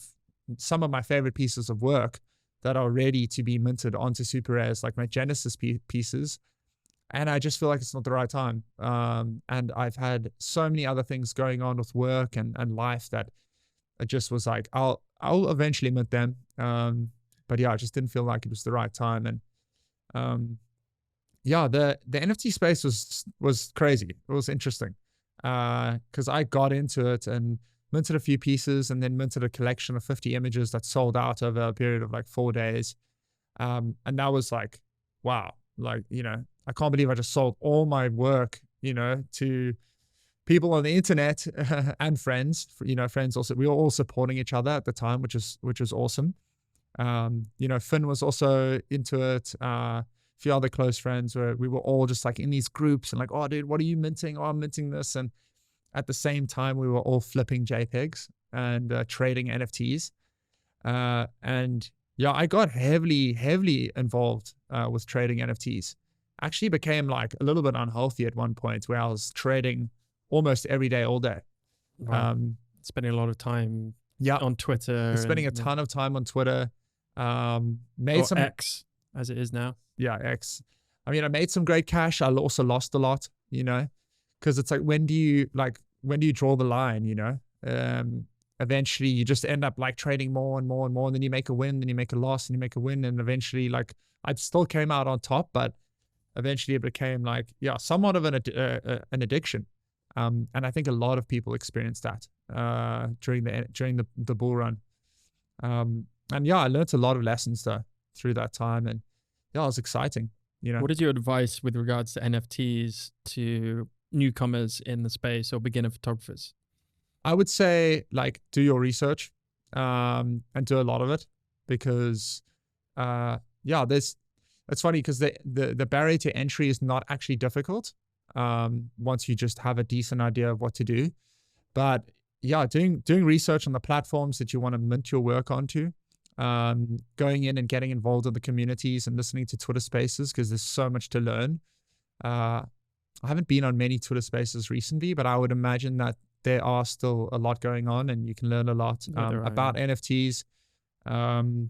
some of my favorite pieces of work that are ready to be minted onto Super Rares, like my Genesis pieces. And I just feel like it's not the right time. And I've had so many other things going on with work and life that it just was like, I'll eventually mint them. But yeah, I just didn't feel like it was the right time. And the NFT space was crazy. It was interesting. Because I got into it and minted a few pieces, and then minted a collection of 50 images that sold out over a period of like 4 days. And that was like, wow, like, I can't believe I just sold all my work, to people on the internet and friends, friends also. We were all supporting each other at the time, which was awesome. Finn was also into it. A few other close friends where we were all just like in these groups and like, oh dude, what are you minting? Oh, I'm minting this. And at the same time, we were all flipping JPEGs and trading NFTs. And yeah, I got heavily involved with trading NFTs. Actually became like a little bit unhealthy at one point where I was trading almost every day, all day. Wow. Spending a lot of time on Twitter. Spending a ton of time on Twitter. X, as it is now. Yeah, X. I mean, I made some great cash. I also lost a lot, because it's like, when do you draw the line, eventually you just end up like trading more and more and more, and then you make a win, then you make a loss, and you make a win, and eventually, like, I still came out on top, but eventually it became like, somewhat of an addiction. And I think a lot of people experienced that during the bull run. And I learned a lot of lessons though through that time, and it was exciting. What is your advice with regards to NFTs to newcomers in the space or beginner photographers? I would say, like, do your research and do a lot of it, because it's funny because the barrier to entry is not actually difficult once you just have a decent idea of what to do. But doing research on the platforms that you want to mint your work onto, going in and getting involved in the communities and listening to Twitter spaces, because there's so much to learn. I haven't been on many Twitter spaces recently, but I would imagine that there are still a lot going on, and you can learn a lot about NFTs. And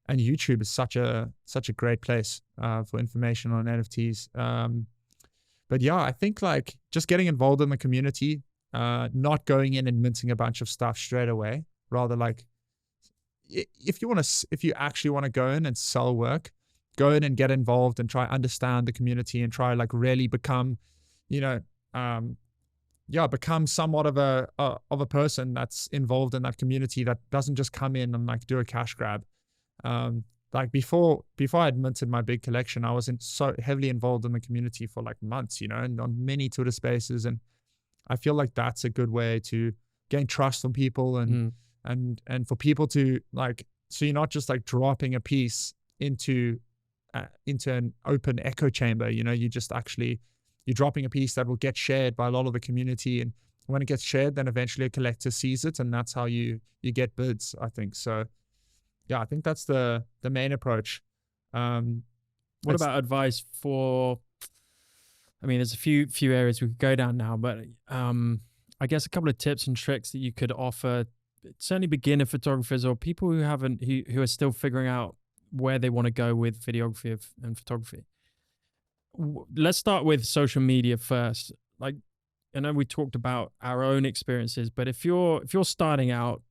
YouTube is such a great place for information on NFTs. But yeah, I think like just getting involved in the community, not going in and minting a bunch of stuff straight away. Rather like if you actually want to go in and sell work, go in and get involved and try understand the community and try like really become, become somewhat of a person that's involved in that community, that doesn't just come in and like do a cash grab. Like before I had minted my big collection, I was so heavily involved in the community for like months, and on many Twitter spaces. And I feel like that's a good way to gain trust from people and for people to like, so you're not just like dropping a piece into an open echo chamber, you just actually, you're dropping a piece that will get shared by a lot of the community. And when it gets shared, then eventually a collector sees it, and that's how you get bids, I think. So yeah, I think that's the main approach. What about advice for, I mean, there's a few areas we could go down now, but I guess a couple of tips and tricks that you could offer, certainly beginner photographers or people who are still figuring out where they want to go with videography and photography. Let's start with social media first. Like, I know we talked about our own experiences, but if you're starting out,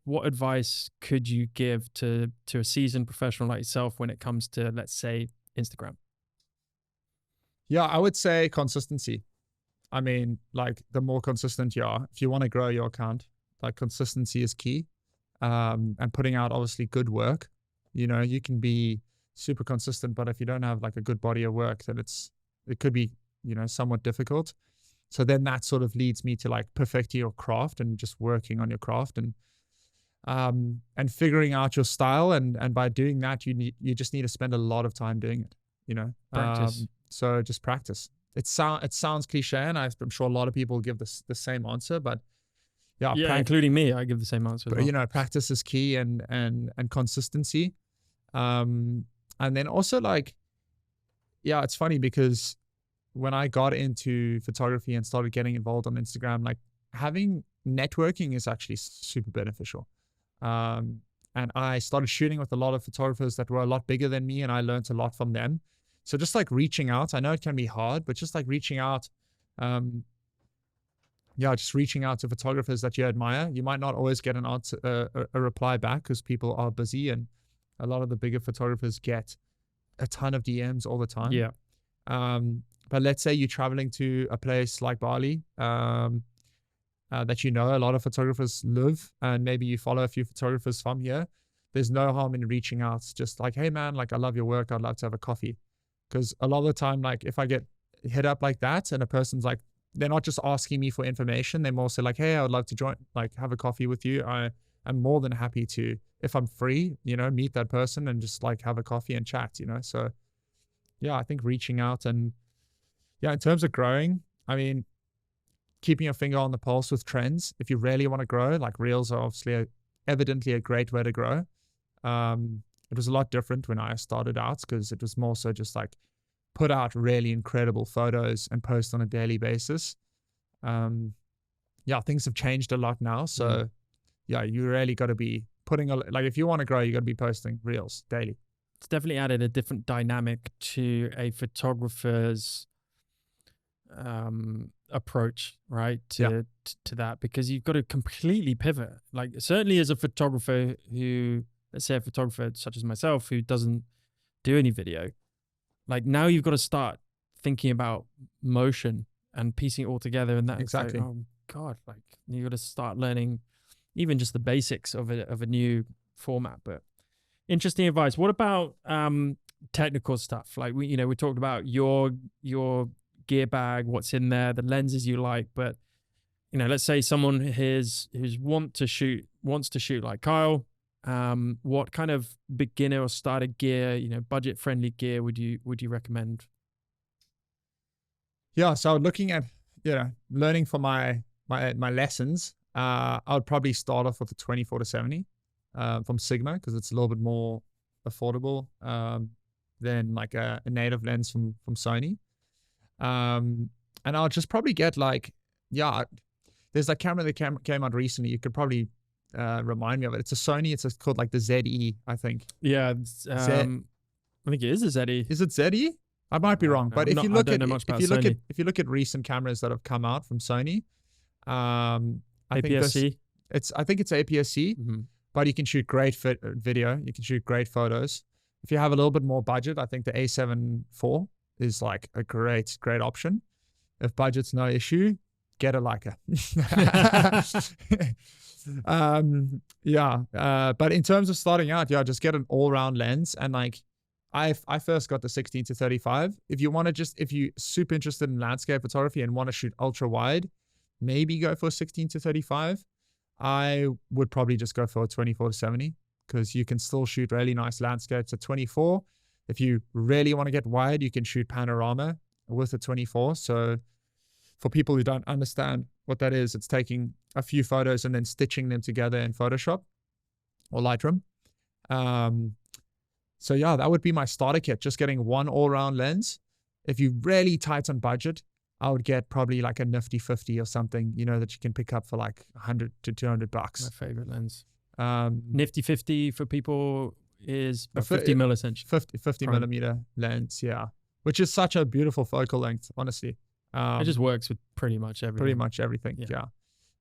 what advice could you give to a seasoned professional like yourself when it comes to, let's say, Instagram? Yeah, I would say consistency. I mean, like the more consistent you are, if you want to grow your account, like consistency is key. And putting out obviously good work. You can be super consistent, but if you don't have like a good body of work, then it could be, somewhat difficult. So then that sort of leads me to like perfecting your craft and just working on your craft and figuring out your style. And by doing that, you just need to spend a lot of time doing it, Practice. So just practice. It sounds cliche, and I'm sure a lot of people give the same answer, but yeah, including me, I give the same answer. But well. Practice is key and consistency. And then also like, yeah, it's funny because when I got into photography and started getting involved on Instagram, like having networking is actually super beneficial. And I started shooting with a lot of photographers that were a lot bigger than me, and I learned a lot from them. So just like reaching out, I know it can be hard, but just like reaching out, just reaching out to photographers that you admire. You might not always get an answer, a reply back, because people are busy, and a lot of the bigger photographers get a ton of DMs all the time. Yeah. But let's say you're traveling to a place like Bali, that a lot of photographers live, and maybe you follow a few photographers from here. There's no harm in reaching out. It's just like, hey man, like I love your work. I'd love to have a coffee. Because a lot of the time, like if I get hit up like that and a person's like, they're not just asking me for information. They're more so like, hey, I would love to join, like have a coffee with you. I'm more than happy to, if I'm free, meet that person and just like have a coffee and chat, So yeah, I think reaching out and in terms of growing, I mean, keeping your finger on the pulse with trends. If you really want to grow, like reels are obviously evidently a great way to grow. It was a lot different when I started out because it was more so just like put out really incredible photos and post on a daily basis. Things have changed a lot now. So you really got to be putting like if you want to grow, you got to be posting reels daily. It's definitely added a different dynamic to a photographer's approach, right? To that, because you've got to completely pivot. Like certainly as a photographer who, let's say a photographer such as myself who doesn't do any video, like now you've got to start thinking about motion and piecing it all together. And that exactly. Like, oh God, like you got to start learning even just the basics of a new format. But interesting advice. What about technical stuff? Like we talked about your gear bag, what's in there, the lenses you like, but let's say someone who's wants to shoot like Kyle. What kind of beginner or starter gear, budget friendly gear would you recommend? Yeah, so looking at learning for my lessons, I would probably start off with the 24-70 from Sigma, because it's a little bit more affordable than like a native lens from Sony. And I'll just probably get like, there's that camera that came out recently. You could probably remind me of it. It's a Sony. It's called like the ZE, I think. Yeah. I think it is a ZE. Is it ZE? I might be wrong, but if you look at if you look at recent cameras that have come out from Sony, I think it's APS-C, but you can shoot great video. You can shoot great photos. If you have a little bit more budget, I think the A7 IV is like a great option. If budget's no issue, get a Leica. But in terms of starting out, just get an all-round lens. And like I first got the 16-35. If you're super interested in landscape photography and want to shoot ultra wide, maybe go for 16-35. I would probably just go for a 24-70 because you can still shoot really nice landscapes at 24. If you really want to get wide, you can shoot panorama with a 24. So for people who don't understand what that is, it's taking a few photos and then stitching them together in Photoshop or Lightroom. So yeah, that would be my starter kit, just getting one all-round lens. If you're really tight on budget, I would get probably like a nifty 50 or something, that you can pick up for like $100 to $200. My favorite lens. Nifty 50 for people is a 50 mil essentially. 50 millimeter lens, yeah. Which is such a beautiful focal length, honestly. It just works with pretty much everything.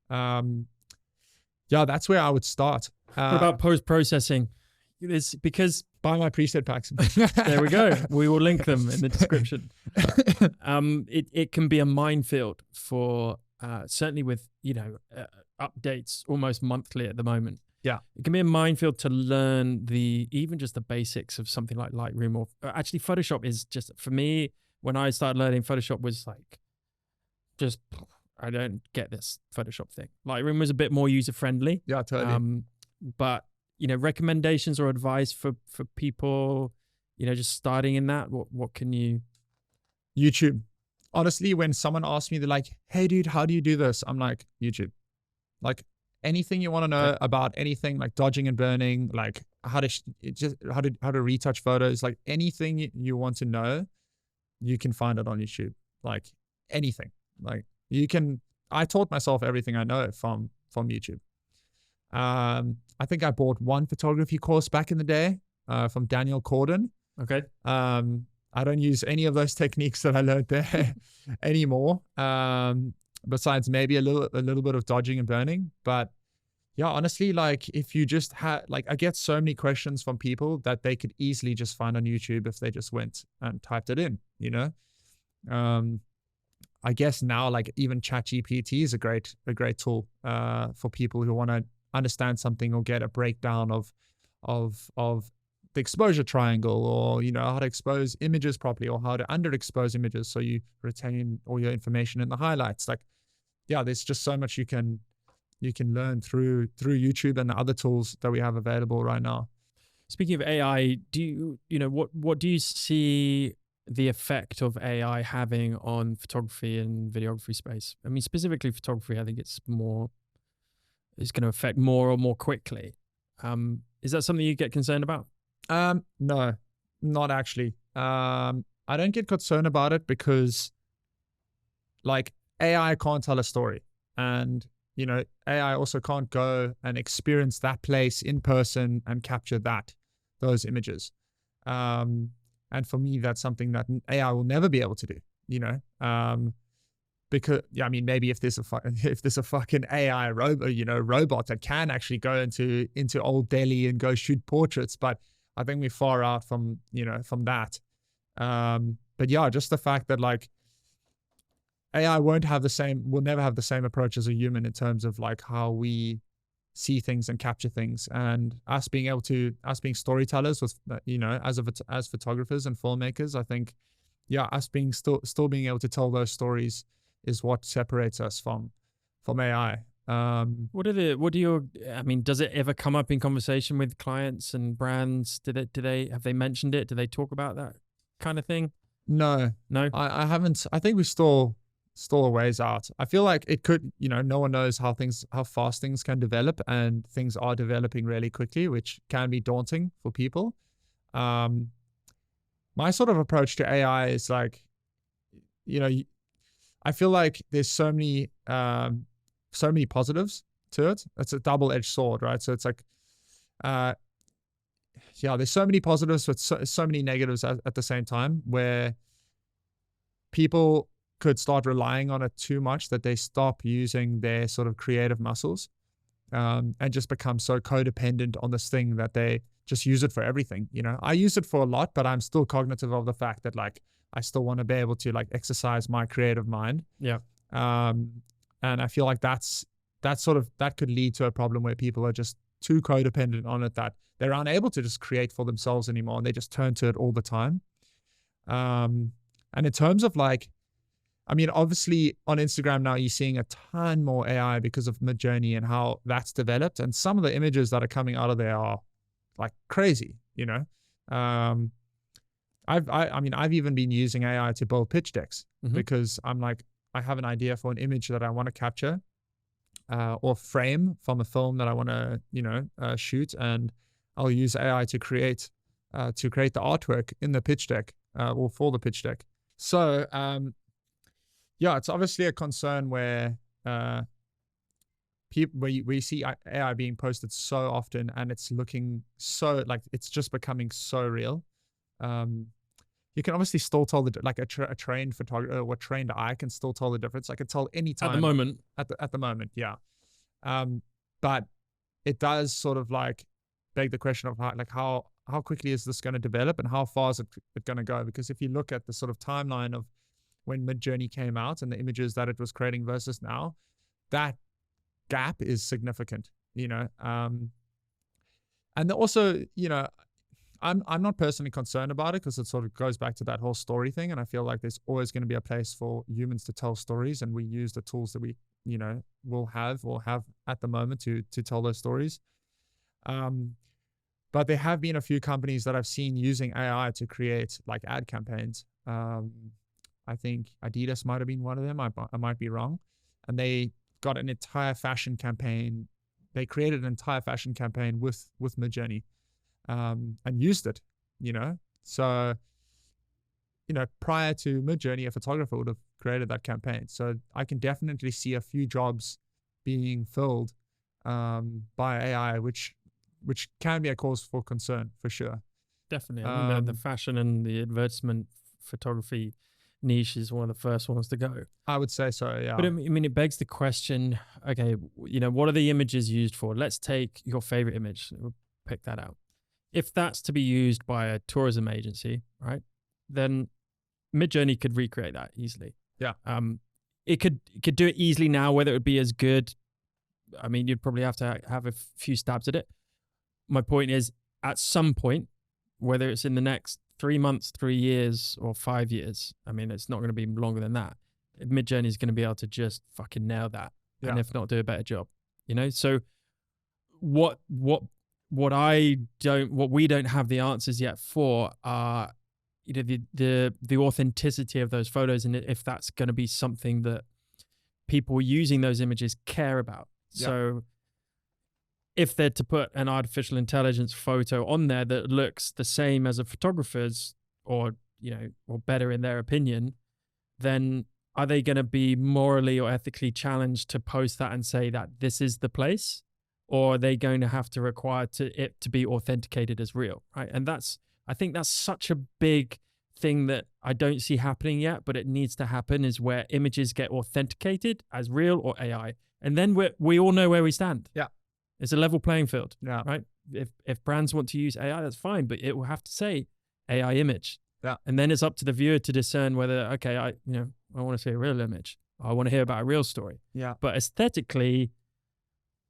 Yeah, that's where I would start. What about post-processing? It's because buy my preset packs. There we go. We will link them in the description. It can be a minefield for certainly with updates almost monthly at the moment. Yeah, it can be a minefield to learn even just the basics of something like Lightroom or actually Photoshop is just, for me, when I started learning Photoshop was like, just I don't get this Photoshop thing. Lightroom was a bit more user friendly. Yeah, totally. But recommendations or advice for people, just starting in that, what can you? YouTube. Honestly, when someone asks me, they're like, "Hey, dude, how do you do this?" I'm like, YouTube. Like anything you want to know about anything, like dodging and burning, like how to retouch photos, like anything you want to know, you can find it on YouTube. Like anything. Like I taught myself everything I know from YouTube. I think I bought one photography course back in the day from Daniel Corden. Okay. I don't use any of those techniques that I learned there anymore. Besides maybe a little bit of dodging and burning. But yeah, honestly, like if you just had, like I get so many questions from people that they could easily just find on YouTube if they just went and typed it in, I guess now like even ChatGPT is a great tool for people who want to understand something or get a breakdown of the exposure triangle, or how to expose images properly, or how to underexpose images so you retain all your information in the highlights. Like, yeah, there's just so much you can learn through YouTube and the other tools that we have available right now. Speaking of AI, what do you see the effect of AI having on photography and videography space? I mean, specifically photography, I think it's going to affect more or more quickly. Is that something you get concerned about? No, not actually. I don't get concerned about it because like AI can't tell a story, and AI also can't go and experience that place in person and capture those images. And for me, that's something that AI will never be able to do, because I mean, maybe if there's a fucking AI robot that can actually go into Old Delhi and go shoot portraits, but I think we're far out from that. But yeah, just the fact that like AI will never have the same approach as a human in terms of like how we see things and capture things, and us being storytellers with as photographers and filmmakers. I think us being still being able to tell those stories is what separates us from AI. I mean, does it ever come up in conversation with clients and brands? Have they mentioned it? Do they talk about that kind of thing? No, I haven't. I think we're still a ways out. I feel like it could, no one knows how fast things can develop, and things are developing really quickly, which can be daunting for people. My sort of approach to AI is like, I feel like there's so many positives to it. It's a double-edged sword, right? So it's like, there's so many positives, but so many negatives at the same time, where people could start relying on it too much that they stop using their sort of creative muscles, and just become so codependent on this thing that they just use it for everything. You know, I use it for a lot, but I'm still cognitive of the fact that like I still want to be able to like exercise my creative mind. Yeah. And I feel like that could lead to a problem where people are just too codependent on it that they're unable to just create for themselves anymore, and they just turn to it all the time. And in terms of like, I mean, obviously on Instagram now you're seeing a ton more AI because of Midjourney and how that's developed. And some of the images that are coming out of there are like crazy, you know? I've even been using AI to build pitch decks because I'm like, I have an idea for an image that I want to capture, or frame from a film that I want to, shoot. And I'll use AI to create the artwork in the pitch deck, or for the pitch deck. So, yeah, it's obviously a concern where we see AI being posted so often, and it's looking so like it's just becoming so real. You can obviously still tell a trained photographer or trained eye can still tell the difference. I can tell any time at the moment. At the moment, yeah. But it does sort of like beg the question of how quickly is this going to develop, and how far is it going to go? Because if you look at the sort of timeline of when Midjourney came out and the images that it was creating versus now, that gap is significant, you know. And also, you know, I'm not personally concerned about it because it sort of goes back to that whole story thing. And I feel like there's always going to be a place for humans to tell stories, and we use the tools that we, you know, will have or have at the moment to tell those stories. But there have been a few companies that I've seen using AI to create like ad campaigns. I think Adidas might have been one of them. I might be wrong. And they got an entire fashion campaign. They created an entire fashion campaign with Midjourney, and used it, you know. So, you know, prior to Midjourney, a photographer would have created that campaign. So I can definitely see a few jobs being filled by AI, which can be a cause for concern for sure. Definitely. I mean, the fashion and the advertisement photography niche is one of the first ones to go. I would say so, yeah. But I mean, it begs the question, okay, you know, what are the images used for? Let's take your favorite image. We'll pick that out. If that's to be used by a tourism agency, right, then Midjourney could recreate that easily. Yeah. It could do it easily now. Whether it would be as good, I mean, you'd probably have to have a few stabs at it. My point is, at some point, whether it's in the next 3 months, 3 years, or 5 years, I mean, it's not going to be longer than that. Midjourney is going to be able to just fucking nail that, and if not, do a better job. You know, so what we don't have the answers yet for are, you know, the authenticity of those photos, and if that's going to be something that people using those images care about. Yeah. So if they're to put an artificial intelligence photo on there that looks the same as a photographer's, or, you know, or better in their opinion, then are they going to be morally or ethically challenged to post that and say that this is the place? Or are they going to have to require it to be authenticated as real, right? And I think that's such a big thing that I don't see happening yet, but it needs to happen, is where images get authenticated as real or AI. And then we all know where we stand. Yeah. It's a level playing field, right? If brands want to use AI, that's fine, but it will have to say AI image. Yeah. And then it's up to the viewer to discern whether, okay, I want to see a real image. I want to hear about a real story. Yeah. But aesthetically,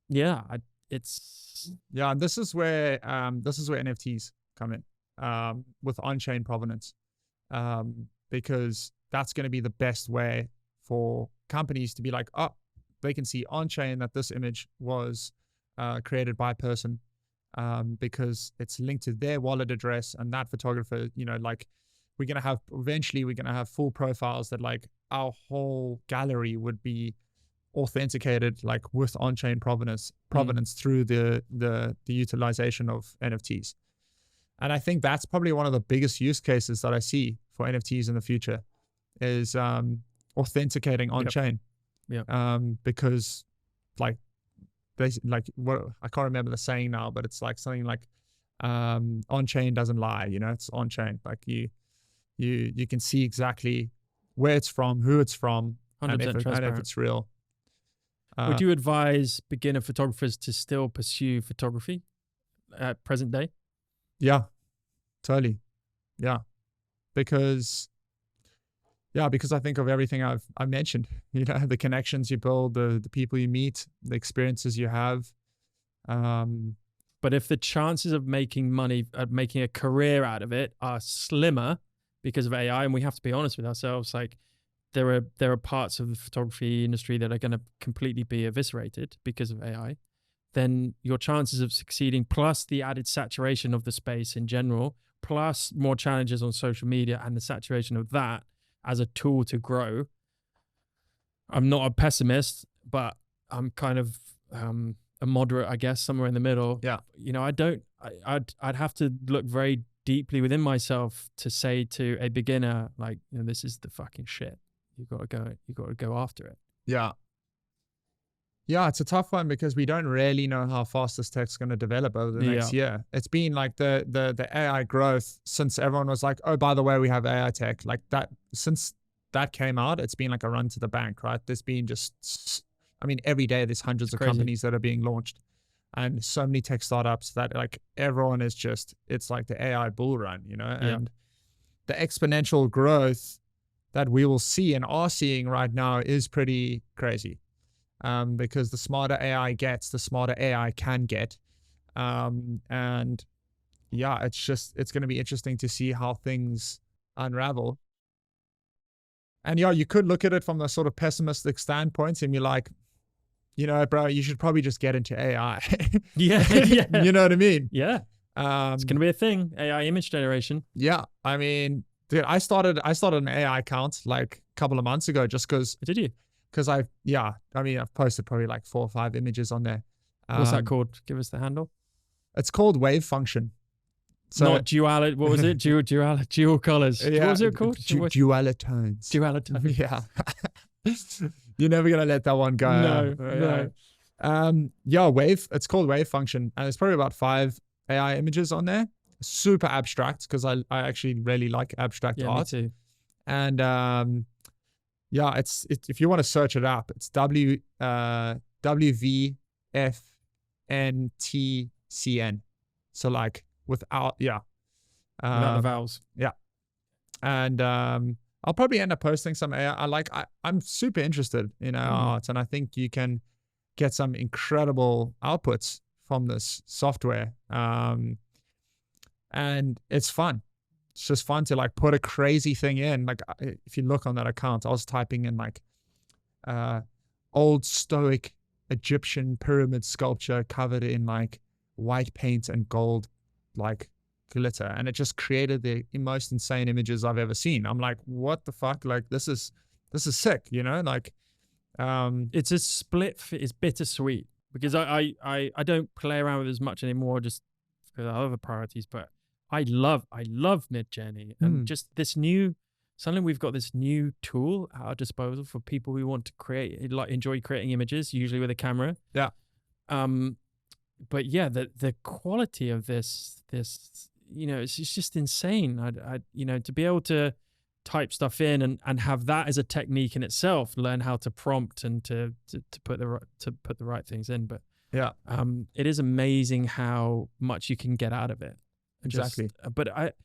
yeah, and this is where NFTs come in, with on-chain provenance, because that's going to be the best way for companies to be like, oh, they can see on-chain that this image was created by a person, because it's linked to their wallet address, and that photographer, you know, like eventually we're going to have full profiles that like our whole gallery would be authenticated, like with on-chain provenance through the utilization of NFTs. And I think that's probably one of the biggest use cases that I see for NFTs in the future, is authenticating on-chain. Yeah. Because like what I can't remember the saying now, but it's like something like on-chain doesn't lie, you know. It's on-chain, like you can see exactly where it's from, who it's from, and 100% if transparent. it's real. Would you advise beginner photographers to still pursue photography at present day? Yeah, totally. Yeah, because I think of everything I've mentioned. You know, the connections you build, the people you meet, the experiences you have. But if the chances of making money, making a career out of it, are slimmer because of AI, and we have to be honest with ourselves, like there are parts of the photography industry that are going to completely be eviscerated because of AI, then your chances of succeeding, plus the added saturation of the space in general, plus more challenges on social media and the saturation of that as a tool to grow. I'm not a pessimist, but I'm kind of a moderate, I guess, somewhere in the middle. Yeah. You know, I'd have to look very deeply within myself to say to a beginner, like, you know, this is the fucking shit. You got to go after it. Yeah. Yeah, it's a tough one because we don't really know how fast this tech's going to develop over the next year. It's been like the AI growth since everyone was like, oh, by the way, we have AI tech. Like that, since that came out, it's been like a run to the bank, right? There's been just, I mean, every day there's hundreds of companies that are being launched and so many tech startups that like everyone is just, it's like the AI bull run, you know? And the exponential growth that we will see and are seeing right now is pretty crazy. Because the smarter AI gets, the smarter AI can get. And yeah, it's going to be interesting to see how things unravel. And yeah, you could look at it from the sort of pessimistic standpoint and you're like, you know, bro, you should probably just get into AI. Yeah. You know what I mean? Yeah. It's going to be a thing, AI image generation. Yeah. I mean, dude, I started an AI account like a couple of months ago just because. Did you? Because I've posted probably like 4 or 5 images on there. What's that called? Give us the handle. It's called Wave Function. So, not duality. What was it? Dual colors. Yeah, what was it called? Dualitones. Dualitones. Yeah. You're never going to let that one go. No. Yeah, Wave. It's called Wave Function. And there's probably about 5 AI images on there. Super abstract because I actually really like abstract art. Me too. And yeah, it's if you want to search it up, it's WVFNTCN. So like without without the vowels. Yeah. And I'll probably end up posting some AI. I'm super interested in art, and I think you can get some incredible outputs from this software. And it's fun. It's just fun to like put a crazy thing in. Like if you look on that account, I was typing in like old Stoic Egyptian pyramid sculpture covered in like white paint and gold like glitter, and it just created the most insane images I've ever seen. I'm like, what the fuck? Like this is sick, you know? Like it's a split. It's bittersweet because I don't play around with it as much anymore just because I have other priorities, but I love Midjourney and just this new. Suddenly we've got this new tool at our disposal for people who want to enjoy creating images, usually with a camera. Yeah. But yeah, the quality of this, you know, it's just insane. I you know, to be able to type stuff in and have that as a technique in itself, learn how to prompt and to put the right things in. But yeah, it is amazing how much you can get out of it. Exactly. But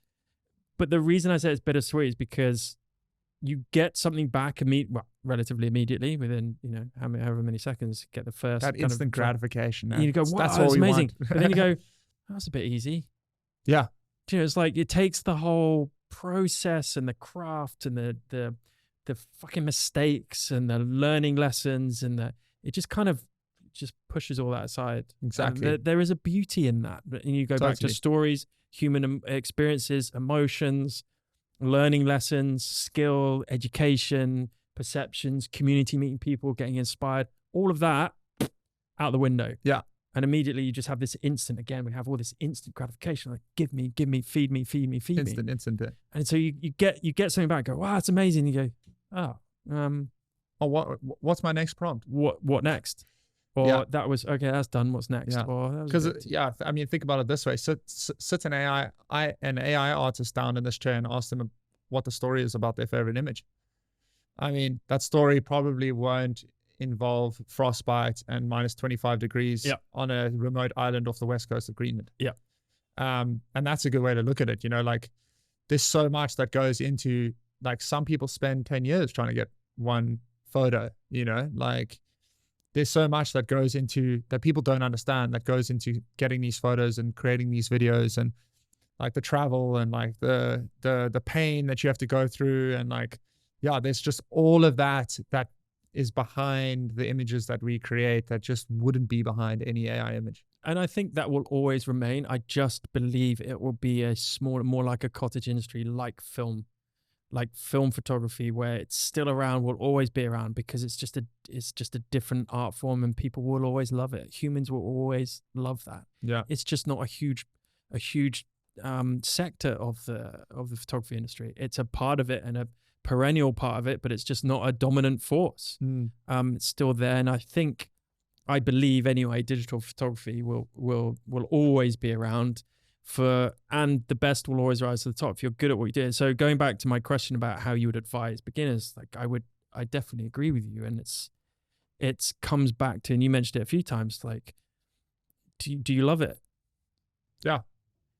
the reason I say it's bittersweet is because you get something back relatively immediately within, you know, however many seconds, get the first that instant gratification. And you go, wow, that's amazing. But then you go, that's a bit easy. Yeah. You know, it's like it takes the whole process and the craft and the fucking mistakes and the learning lessons and it just kind of just pushes all that aside. Exactly. There is a beauty in that. And you go back to stories, human experiences, emotions, learning lessons, skill, education, perceptions, community, meeting people, getting inspired, all of that out the window. Yeah. And immediately you just have this instant, again, we have all this instant gratification, like give me, feed me. Instant. And so you get something back, go, wow, that's amazing. You go, what's my next prompt? What next? Or that was, okay, that's done. What's next? Yeah. Because I mean, think about it this way. Sit an AI artist down in this chair and ask them what the story is about their favorite image. I mean, that story probably won't involve frostbite and minus 25 degrees on a remote island off the west coast of Greenland. Yeah. And that's a good way to look at it. You know, like there's so much that goes into, like, some people spend 10 years trying to get one photo, you know, like there's so much that goes into, that people don't understand, that goes into getting these photos and creating these videos, and like the travel and like the pain that you have to go through, and like, yeah, there's just all of that that is behind the images that we create that just wouldn't be behind any AI image. And I think that will always remain. I just believe it will be a small, more like a cottage industry, like film photography, where it's still around, will always be around, because it's just a different art form, and people will always love it. Humans will always love that. Yeah. It's just not a huge sector of the photography industry. It's a part of it and a perennial part of it, but it's just not a dominant force. It's still there, and I believe anyway, digital photography will always be around and the best will always rise to the top if you're good at what you do. So going back to my question about how you would advise beginners, like I definitely agree with you, and it comes back to, and you mentioned it a few times, like do you love it? Yeah.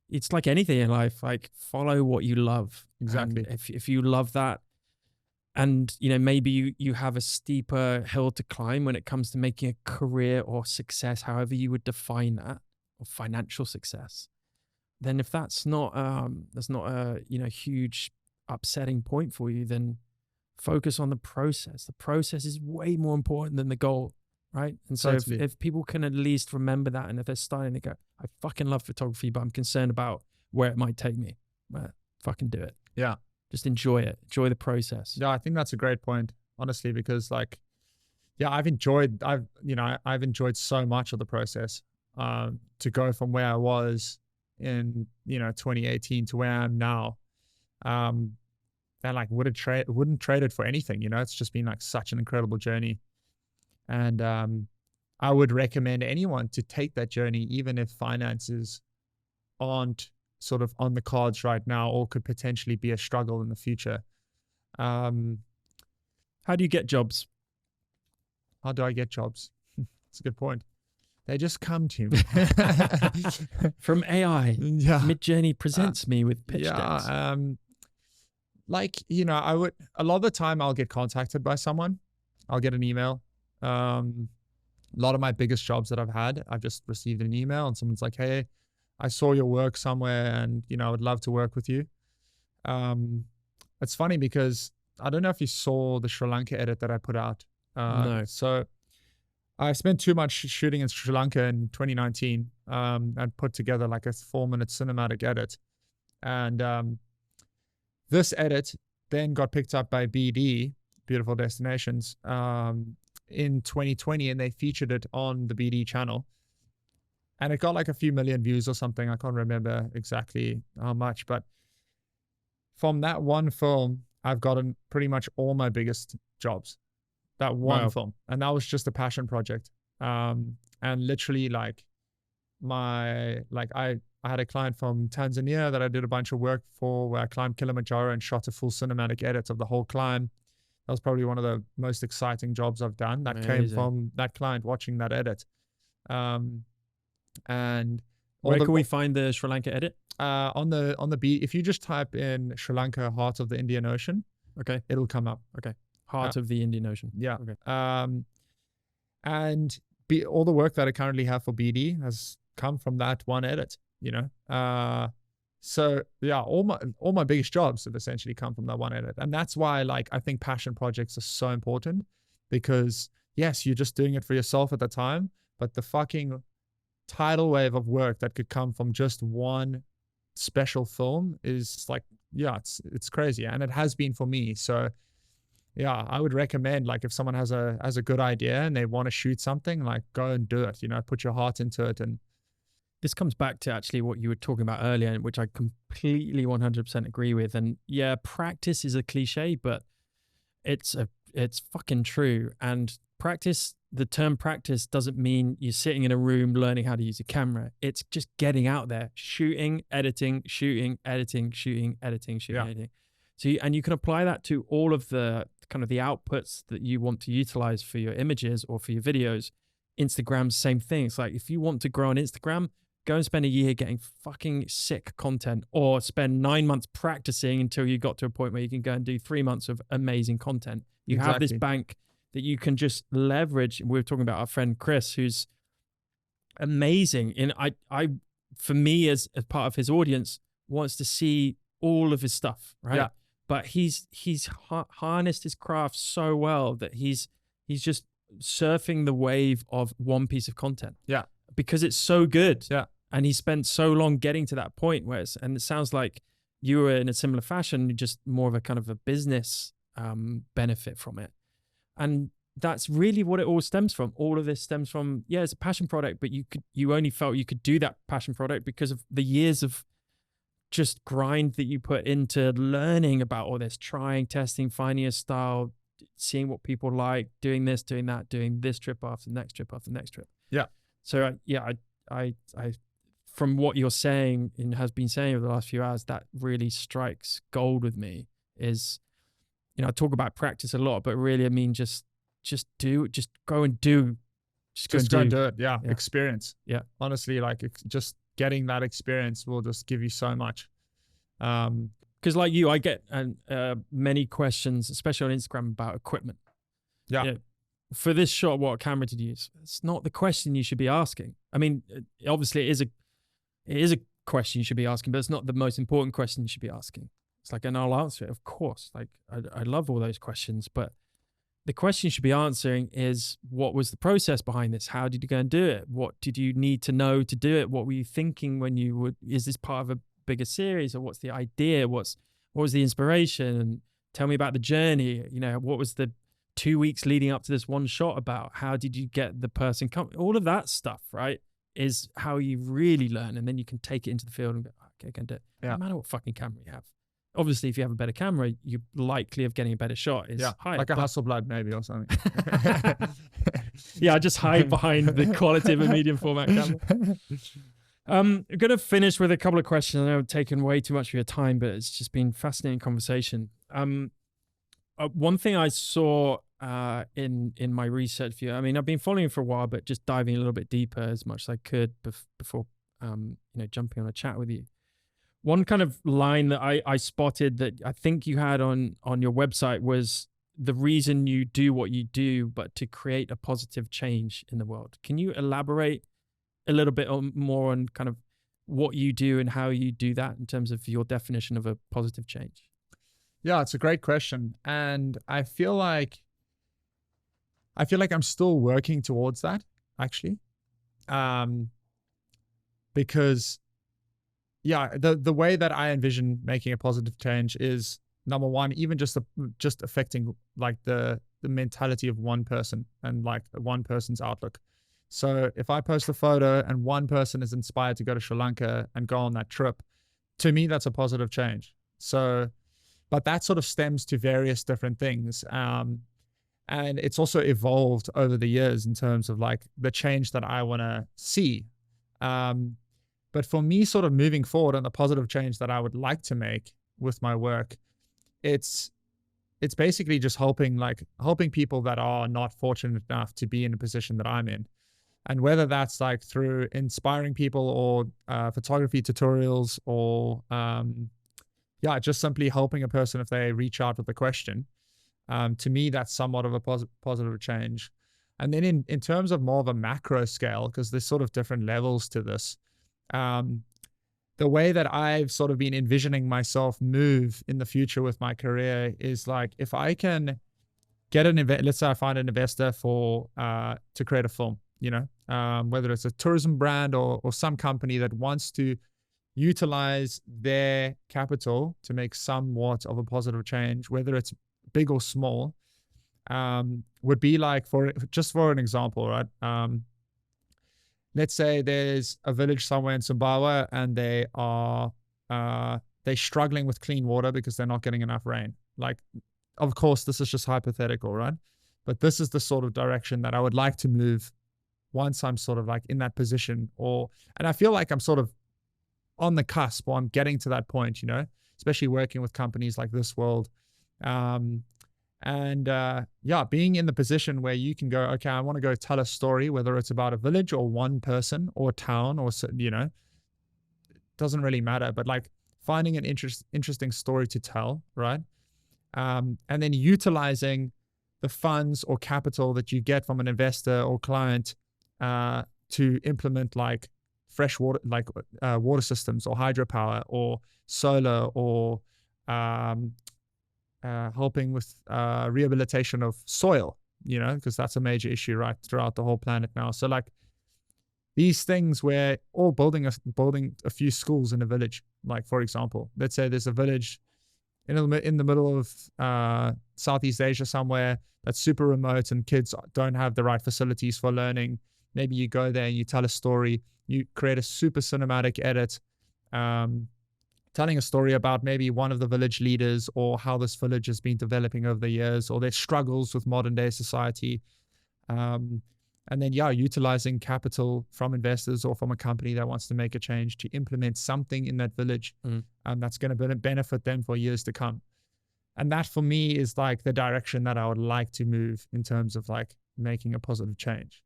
It's like anything in life, like follow what you love. Exactly. And if you love that, and you know, maybe you have a steeper hill to climb when it comes to making a career or success, however you would define that, or financial success, then if that's not a huge upsetting point for you, then focus on the process. The process is way more important than the goal, right? And so if people can at least remember that, and if they're starting to go, I fucking love photography, but I'm concerned about where it might take me, well, fucking do it. Yeah. Just enjoy it. Enjoy the process. Yeah, I think that's a great point, honestly, because like, yeah, I've enjoyed so much of the process, to go from where I was in 2018 to where I am now. And like wouldn't trade it for anything. It's just been like such an incredible journey. And I would recommend anyone to take that journey, even if finances aren't sort of on the cards right now, or could potentially be a struggle in the future. How do you get jobs? How do I get jobs? That's a good point. They just come to me. From AI. Yeah. Midjourney presents me with pitch decks. Like, I would, a lot of the time I'll get contacted by someone. I'll get an email. A lot of my biggest jobs that I've had, I've just received an email and someone's like, hey, I saw your work somewhere and, I would love to work with you. It's funny because I don't know if you saw the Sri Lanka edit that I put out. No. So I spent too much shooting in Sri Lanka in 2019, and put together like a 4-minute cinematic edit. And this edit then got picked up by BD, Beautiful Destinations, in 2020, and they featured it on the BD channel. And it got like a few million views or something. I can't remember exactly how much, but from that one film, I've gotten pretty much all my biggest jobs. That one film. And that was just a passion project. And literally like I had a client from Tanzania that I did a bunch of work for, where I climbed Kilimanjaro and shot a full cinematic edit of the whole climb. That was probably one of the most exciting jobs I've done. That came from that client watching that edit. And where can we find the Sri Lanka edit? On the beach, if you just type in Sri Lanka, Heart of the Indian Ocean, okay, it'll come up. Okay, Heart of the Indian Ocean. Yeah. Okay. And all the work that I currently have for BD has come from that one edit. So yeah, all my biggest jobs have essentially come from that one edit, and that's why like I think passion projects are so important, because yes, you're just doing it for yourself at the time, but the fucking tidal wave of work that could come from just one special film is like, yeah, it's crazy, and it has been for me. So yeah, I would recommend, like, if someone has a good idea and they want to shoot something, like, go and do it, put your heart into it. And this comes back to actually what you were talking about earlier, which I completely 100% agree with. And yeah, practice is a cliche, but it's fucking true. And the term practice doesn't mean you're sitting in a room learning how to use a camera. It's just getting out there, shooting, editing, shooting, editing, shooting, editing, shooting, editing. So and you can apply that to all of the kind of the outputs that you want to utilize for your images or for your videos. Instagram's same thing. It's like, if you want to grow on Instagram, go and spend a year getting fucking sick content, or spend 9 months practicing until you got to a point where you can go and do 3 months of amazing content. You have this bank that you can just leverage. We were talking about our friend Chris, who's amazing. And I for me, as part of his audience, wants to see all of his stuff, right? Yeah. But he's harnessed his craft so well that he's just surfing the wave of one piece of content. Yeah. Because it's so good. Yeah. And he spent so long getting to that point where and it sounds like you were in a similar fashion, just more of a kind of a business benefit from it. And that's really what it all stems from. All of this stems from, yeah, it's a passion product, but you only felt you could do that passion product because of the years of just grind that you put into learning about all this, trying, testing, finding a style, seeing what people like, doing this, doing that, doing this trip after the next trip after the next trip. Yeah. So I from what you're saying and has been saying over the last few hours, that really strikes gold with me. Is, I talk about practice a lot, but really, I mean, just go and do. Just go and do it. Yeah. Experience. Yeah. Honestly, like just getting that experience will just give you so much. Because like you, I get many questions, especially on Instagram, about equipment. Yeah. For this shot, what camera did you use? It's not the question you should be asking. I mean, obviously it is a question you should be asking, but it's not the most important question you should be asking. It's like, and I'll answer it, of course. Like I love all those questions, but the question you should be answering is, what was the process behind this? How did you go and do it? What did you need to know to do it? What were you thinking when you would, is this part of a bigger series, or what's the idea? What was the inspiration? And tell me about the journey. What was the 2 weeks leading up to this one shot about? How did you get the person come? All of that stuff, right, is how you really learn. And then you can take it into the field and go, okay, I can do it. Yeah. No matter what fucking camera you have. Obviously, if you have a better camera, you're likely of getting a better shot is higher. Like a Hasselblad maybe or something. Yeah, I just hide behind the quality of a medium format camera. I'm going to finish with a couple of questions. I know I've taken way too much of your time, but it's just been fascinating conversation. One thing I saw in my research for you, I mean, I've been following you for a while, but just diving a little bit deeper as much as I could before jumping on a chat with you. One kind of line that I spotted that I think you had on your website was the reason you do what you do, but to create a positive change in the world. Can you elaborate a little bit more on kind of what you do and how you do that in terms of your definition of a positive change? Yeah, it's a great question. And I feel like I'm still working towards that, actually. Because the way that I envision making a positive change is, number one, even just affecting like the mentality of one person and like one person's outlook. So if I post a photo and one person is inspired to go to Sri Lanka and go on that trip, to me, that's a positive change. So, but that sort of stems to various different things. And it's also evolved over the years in terms of like the change that I want to see. But for me, sort of moving forward on the positive change that I would like to make with my work, it's basically just helping people that are not fortunate enough to be in a position that I'm in. And whether that's like through inspiring people or photography tutorials or just simply helping a person if they reach out with a question. To me, that's somewhat of a positive change. And then in terms of more of a macro scale, because there's sort of different levels to this, the way that I've sort of been envisioning myself move in the future with my career is like, if I can get let's say I find an investor to create a film, whether it's a tourism brand or some company that wants to utilize their capital to make somewhat of a positive change, whether it's big or small, would be like, for an example, right? Let's say there's a village somewhere in Zimbabwe and they're struggling with clean water because they're not getting enough rain. Like, of course, this is just hypothetical, right? But this is the sort of direction that I would like to move once I'm sort of like in that position, and I feel like I'm sort of on the cusp, or I'm getting to that point, especially working with companies like This World. And being in the position where you can go, okay, I want to go tell a story, whether it's about a village or one person or a town or, doesn't really matter, but like finding an interesting story to tell, right? And then utilizing the funds or capital that you get from an investor or client to implement like fresh water, like water systems or hydropower or solar or helping with rehabilitation of soil, because that's a major issue right throughout the whole planet now. So like these things where, or building a few schools in a village, like for example, let's say there's a village in the middle of Southeast Asia somewhere that's super remote and kids don't have the right facilities for learning. Maybe you go there and you tell a story, you create a super cinematic edit, telling a story about maybe one of the village leaders or how this village has been developing over the years or their struggles with modern day society. And then, utilizing capital from investors or from a company that wants to make a change to implement something in that village that's going to benefit them for years to come. And that for me is like the direction that I would like to move in terms of like making a positive change.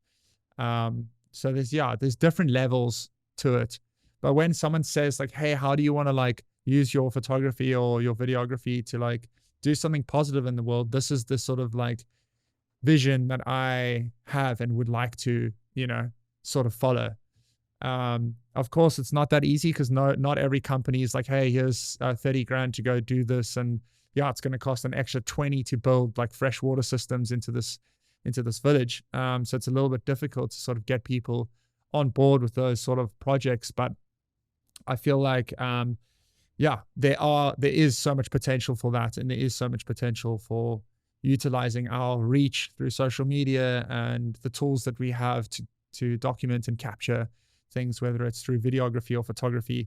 So there's different levels to it. But when someone says like, hey, how do you want to like use your photography or your videography to like do something positive in the world? This is the sort of like vision that I have and would like to, sort of follow. Of course, it's not that easy because not every company is like, hey, here's 30 grand to go do this. And it's going to cost an extra 20 to build like fresh water systems into this village. So it's a little bit difficult to sort of get people on board with those sort of projects. But I feel like, there is so much potential for that. And there is so much potential for utilizing our reach through social media and the tools that we have to document and capture things, whether it's through videography or photography,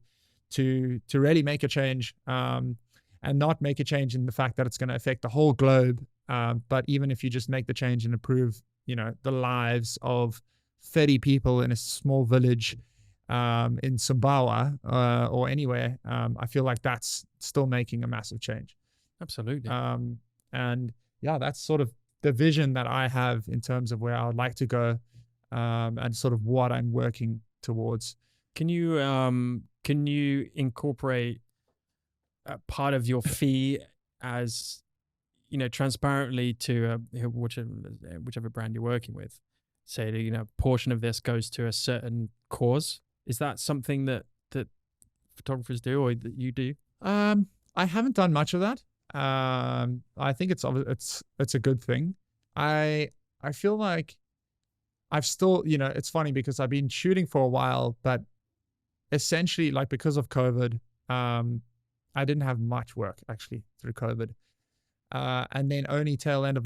to really make a change, and not make a change in the fact that it's going to affect the whole globe. But even if you just make the change and improve, the lives of 30 people in a small village in Sumbawa or anywhere, I feel like that's still making a massive change. Absolutely. And that's sort of the vision that I have in terms of where I would like to go, and sort of what I'm working towards. Can you incorporate part of your fee as, transparently to whichever brand you're working with? Say, a portion of this goes to a certain cause. Is that something that photographers do or that you do? I haven't done much of that. I think it's a good thing. I feel like I've still, it's funny because I've been shooting for a while, but essentially like because of COVID, I didn't have much work actually through COVID. And then only tail end of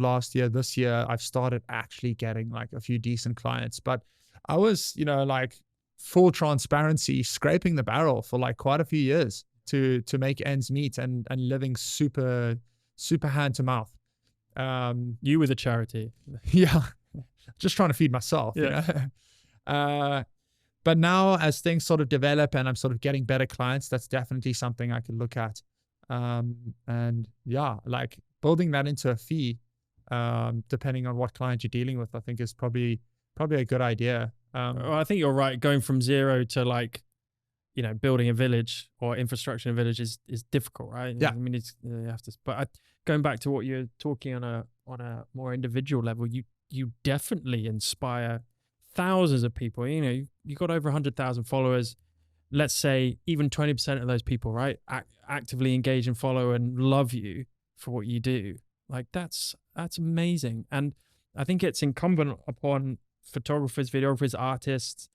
this year, I've started actually getting like a few decent clients, but I was, like full transparency, scraping the barrel for like quite a few years to make ends meet and living super, super hand to mouth. You with a charity. Yeah. Just trying to feed myself. Yeah. But now as things sort of develop and I'm sort of getting better clients, that's definitely something I could look at. And like building that into a fee, depending on what client you're dealing with, I think is probably a good idea. Well, I think you're right. Going from zero to like, building a village or infrastructure in a village is difficult, right? Yeah. I mean, it's you have to. But going back to what you're talking on a more individual level, you definitely inspire thousands of people. You got over 100,000 followers. Let's say even 20% of those people, right, actively engage and follow and love you for what you do. Like that's amazing. And I think it's incumbent upon photographers, videographers, artists,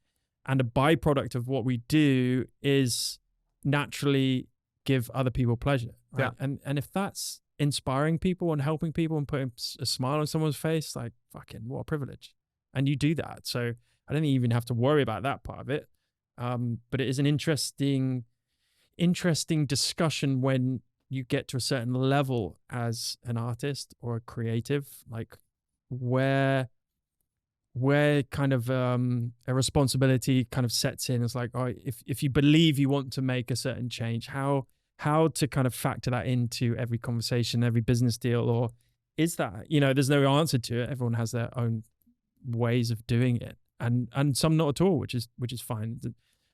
and a byproduct of what we do is naturally give other people pleasure. Right? Yeah. And if that's inspiring people and helping people and putting a smile on someone's face, like fucking what a privilege. And you do that. So I don't think you even have to worry about that part of it. But it is an interesting discussion when you get to a certain level as an artist or a creative, like where kind of a responsibility kind of sets in. It's like, all right, if you believe you want to make a certain change, how to kind of factor that into every conversation, every business deal, or is that, you know, there's no answer to it. Everyone has their own ways of doing it, and some not at all, which is fine.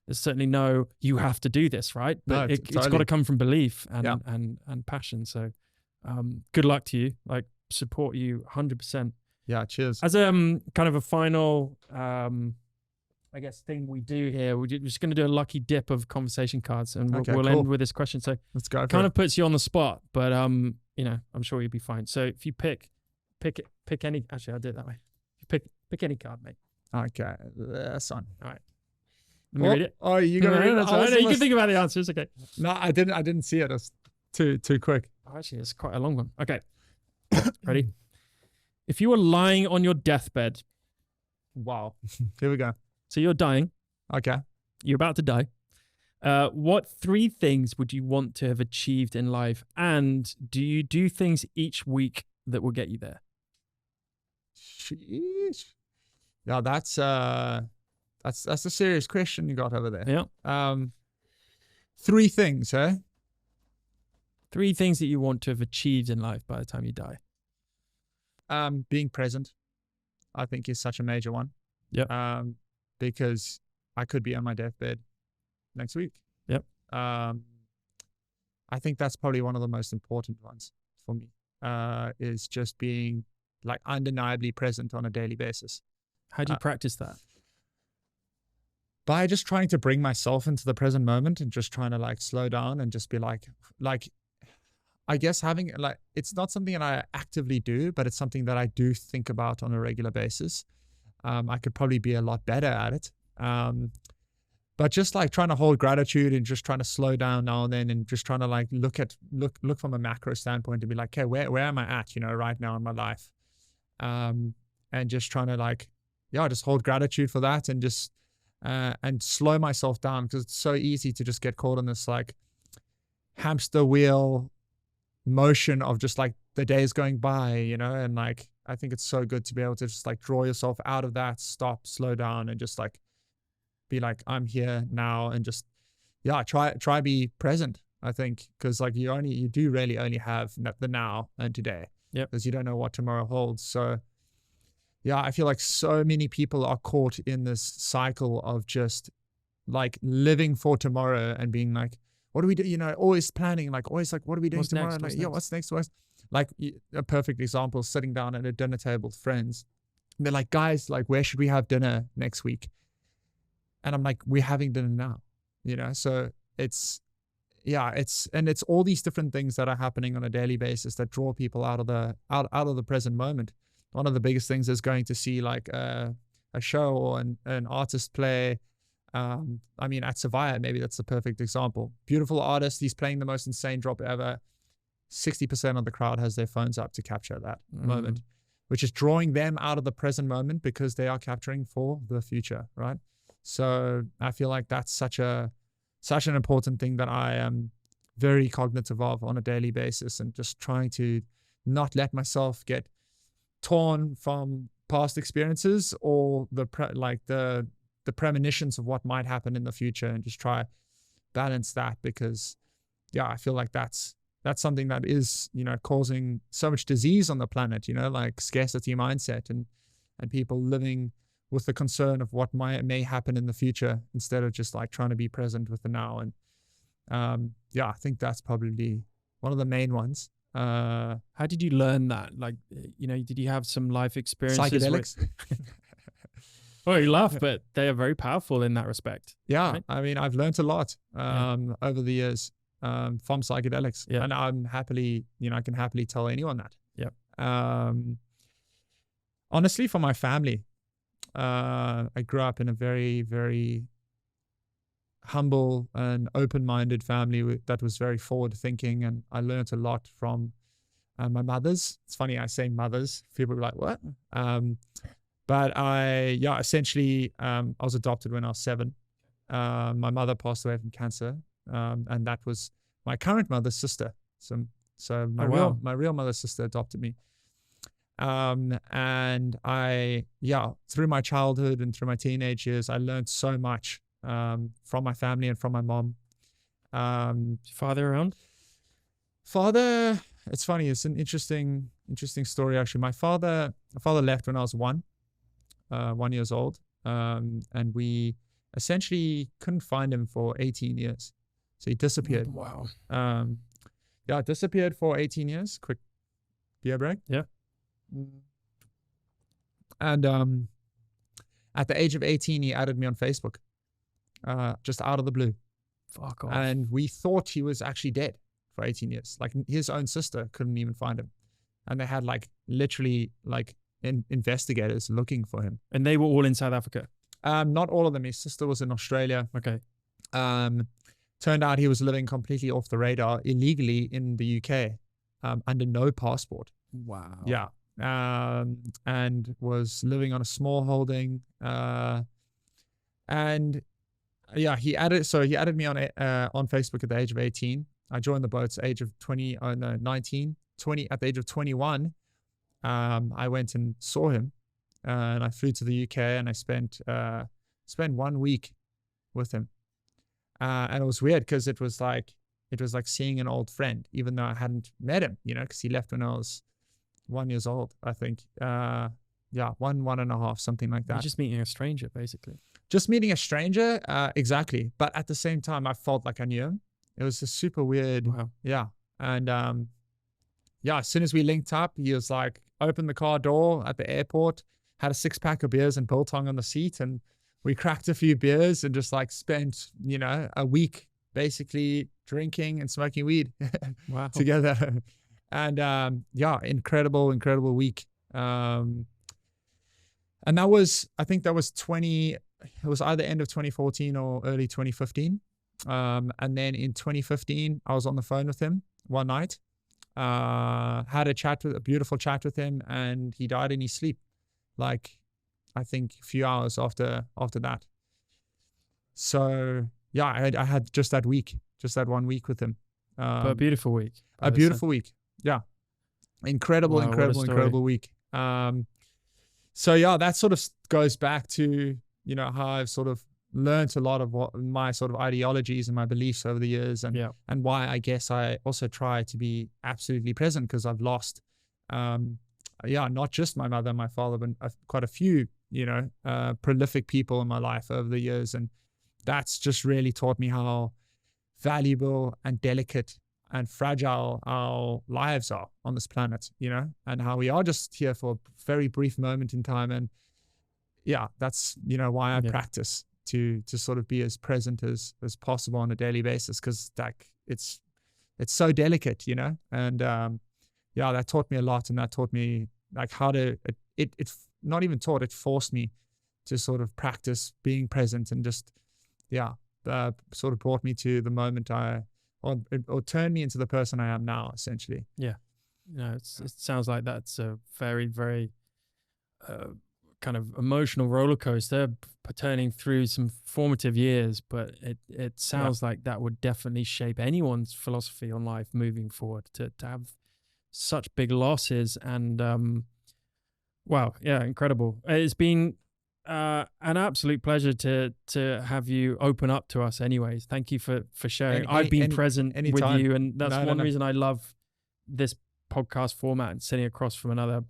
There's certainly no, you have to do this, right? But it's got to come from belief and passion. So good luck to you. Like, support you 100%. Yeah, cheers. As kind of a final I guess thing we do here, we're just going to do a lucky dip of conversation cards, and we'll end with this question. So let's go. Kind of puts you on the spot, but you know, I'm sure you'll be fine. So if you pick any, actually I'll do it that way. Pick any card, mate. Okay, that's on. All right. Let me read it. Oh, you got to read it. You can think about the answers. Okay. No, I didn't see it. It's too quick. Oh, actually, it's quite a long one. Okay. Ready? If you were lying on your deathbed, wow. Here we go. So you're dying. Okay. You're about to die. What 3 things would you want to have achieved in life? And do you do things each week that will get you there? Sheesh. Yeah, that's a serious question you got over there. Yeah. 3 things, eh? 3 things that you want to have achieved in life by the time you die. Being present, I think, is such a major one. Yeah. Because I could be on my deathbed next week. Yep. I think that's probably one of the most important ones for me, is just being like undeniably present on a daily basis. How do you practice that? By just trying to bring myself into the present moment and just trying to like slow down and just be like, I guess having like, it's not something that I actively do, but it's something that I do think about on a regular basis. I could probably be a lot better at it. But just like trying to hold gratitude and just trying to slow down now and then, and just trying to like look from a macro standpoint and be like, okay, where am I at, you know, right now in my life? And just trying to like, just hold gratitude for that, and just, and slow myself down, because it's so easy to just get caught in this like hamster wheel motion of just like the days going by, you know, and like, I think it's so good to be able to just like draw yourself out of that, stop, slow down, and just like be like, I'm here now, and just, try be present, I think, because like you do really only have the now and today. Yeah. Because you don't know what tomorrow holds. So I feel like so many people are caught in this cycle of just like living for tomorrow and being like, what do we do? You know, always planning, like always like, what are we doing tomorrow? What's next? Like a perfect example, sitting down at a dinner table with friends. And they're like, guys, like, where should we have dinner next week? And I'm like, we're having dinner now, you know? So it's all these different things that are happening on a daily basis that draw people out of the present moment. One of the biggest things is going to see like a show or an artist play. I mean, at Savaya, maybe that's the perfect example. Beautiful artist, he's playing the most insane drop ever. 60% of the crowd has their phones up to capture that moment, which is drawing them out of the present moment because they are capturing for the future, right? So I feel like that's such an important thing that I am very cognitive of on a daily basis, and just trying to not let myself get torn from past experiences or the premonitions of what might happen in the future, and just try balance that, because I feel like that's something that is, you know, causing so much disease on the planet, you know, like scarcity mindset and people living with the concern of what may happen in the future, instead of just like trying to be present with the now. And I think that's probably one of the main ones. How did you learn that? Like, you know, did you have some life experiences? Psychedelics. Well, you laugh, but they are very powerful in that respect. Yeah, right? I mean, I've learned a lot over the years from psychedelics, and I can happily tell anyone that. Yeah. Honestly, for my family, I grew up in a very, very humble and open-minded family that was very forward-thinking, and I learned a lot from my mothers. It's funny I say mothers. People are like, what? But essentially, I was adopted when I was 7. My mother passed away from cancer, and that was my current mother's sister. So my real mother's sister adopted me. And I, through my childhood and through my teenage years, I learned so much from my family and from my mom. Father around? Father, it's funny. It's an interesting story actually. My father left when I was 1 years old, and we essentially couldn't find him for 18 years. So he disappeared. Wow. Disappeared for 18 years. Quick beer break. Yeah. And at the age of 18, he added me on Facebook, just out of the blue. Fuck off. And we thought he was actually dead for 18 years. Like his own sister couldn't even find him. And they had literally investigators looking for him. And they were all in South Africa? Not all of them. His sister was in Australia. Okay. Turned out he was living completely off the radar illegally in the UK, under no passport. Wow. Yeah. And was living on a small holding. And yeah, he added me on Facebook at the age of 18. I joined the boats at the age of 19, 20. At the age of 21, I went and saw him, and I flew to the UK, and I spent 1 week with him. And it was weird because it was like seeing an old friend, even though I hadn't met him, because he left when I was 1 year old, I think. 1.5, something like that. You're just meeting a stranger, basically. Just meeting a stranger, exactly. But at the same time, I felt like I knew him. It was just super weird. Wow. Yeah. And as soon as we linked up, he was like, opened the car door at the airport, had a 6-pack of beers and biltong on the seat, and we cracked a few beers and just spent, a week basically drinking and smoking weed Wow. together. And incredible week. And I think that was it was either end of 2014 or early 2015. And then in 2015, I was on the phone with him one night, had a beautiful chat with him, and he died in his sleep. I think a few hours after that. So yeah, I had just that 1 week with him. But a beautiful week. A beautiful week. Yeah. Incredible week. So yeah, that sort of goes back to, how I've sort of learned a lot of what my sort of ideologies and my beliefs over the years, and why I guess I also try to be absolutely present, because I've lost, not just my mother and my father, but quite a few, prolific people in my life over the years. And that's just really taught me how valuable and delicate and fragile our lives are on this planet, and how we are just here for a very brief moment in time. And that's, why I practice to sort of be as present as possible on a daily basis, because it's so delicate, and that taught me a lot. And that taught me how to, it not even taught, it forced me to sort of practice being present, and just, sort of brought me to the moment or turned me into the person I am now, essentially. Yeah. It sounds like that's a very, very kind of emotional roller coaster, turning through some formative years, but it sounds like that would definitely shape anyone's philosophy on life moving forward, to have such big losses. And incredible. It's been an absolute pleasure to have you open up to us anyways. Thank you for sharing. I've been present with you, and that's one reason I love this podcast format, and sitting across from another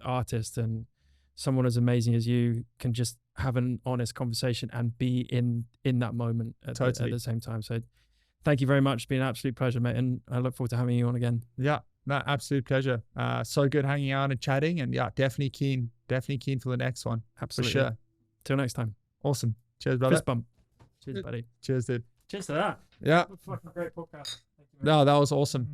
artist and someone as amazing as you can just have an honest conversation and be in that moment at the same time. So thank you very much. It's been an absolute pleasure, mate, and I look forward to having you on again. Yeah, no, absolute pleasure. So good hanging out and chatting, and definitely keen for the next one. Absolutely. For sure. Till next time. Awesome. Cheers, brother. Fist bump. Cheers, buddy. Cheers, dude. Cheers to that. Yeah. Fucking great podcast. No, that was awesome.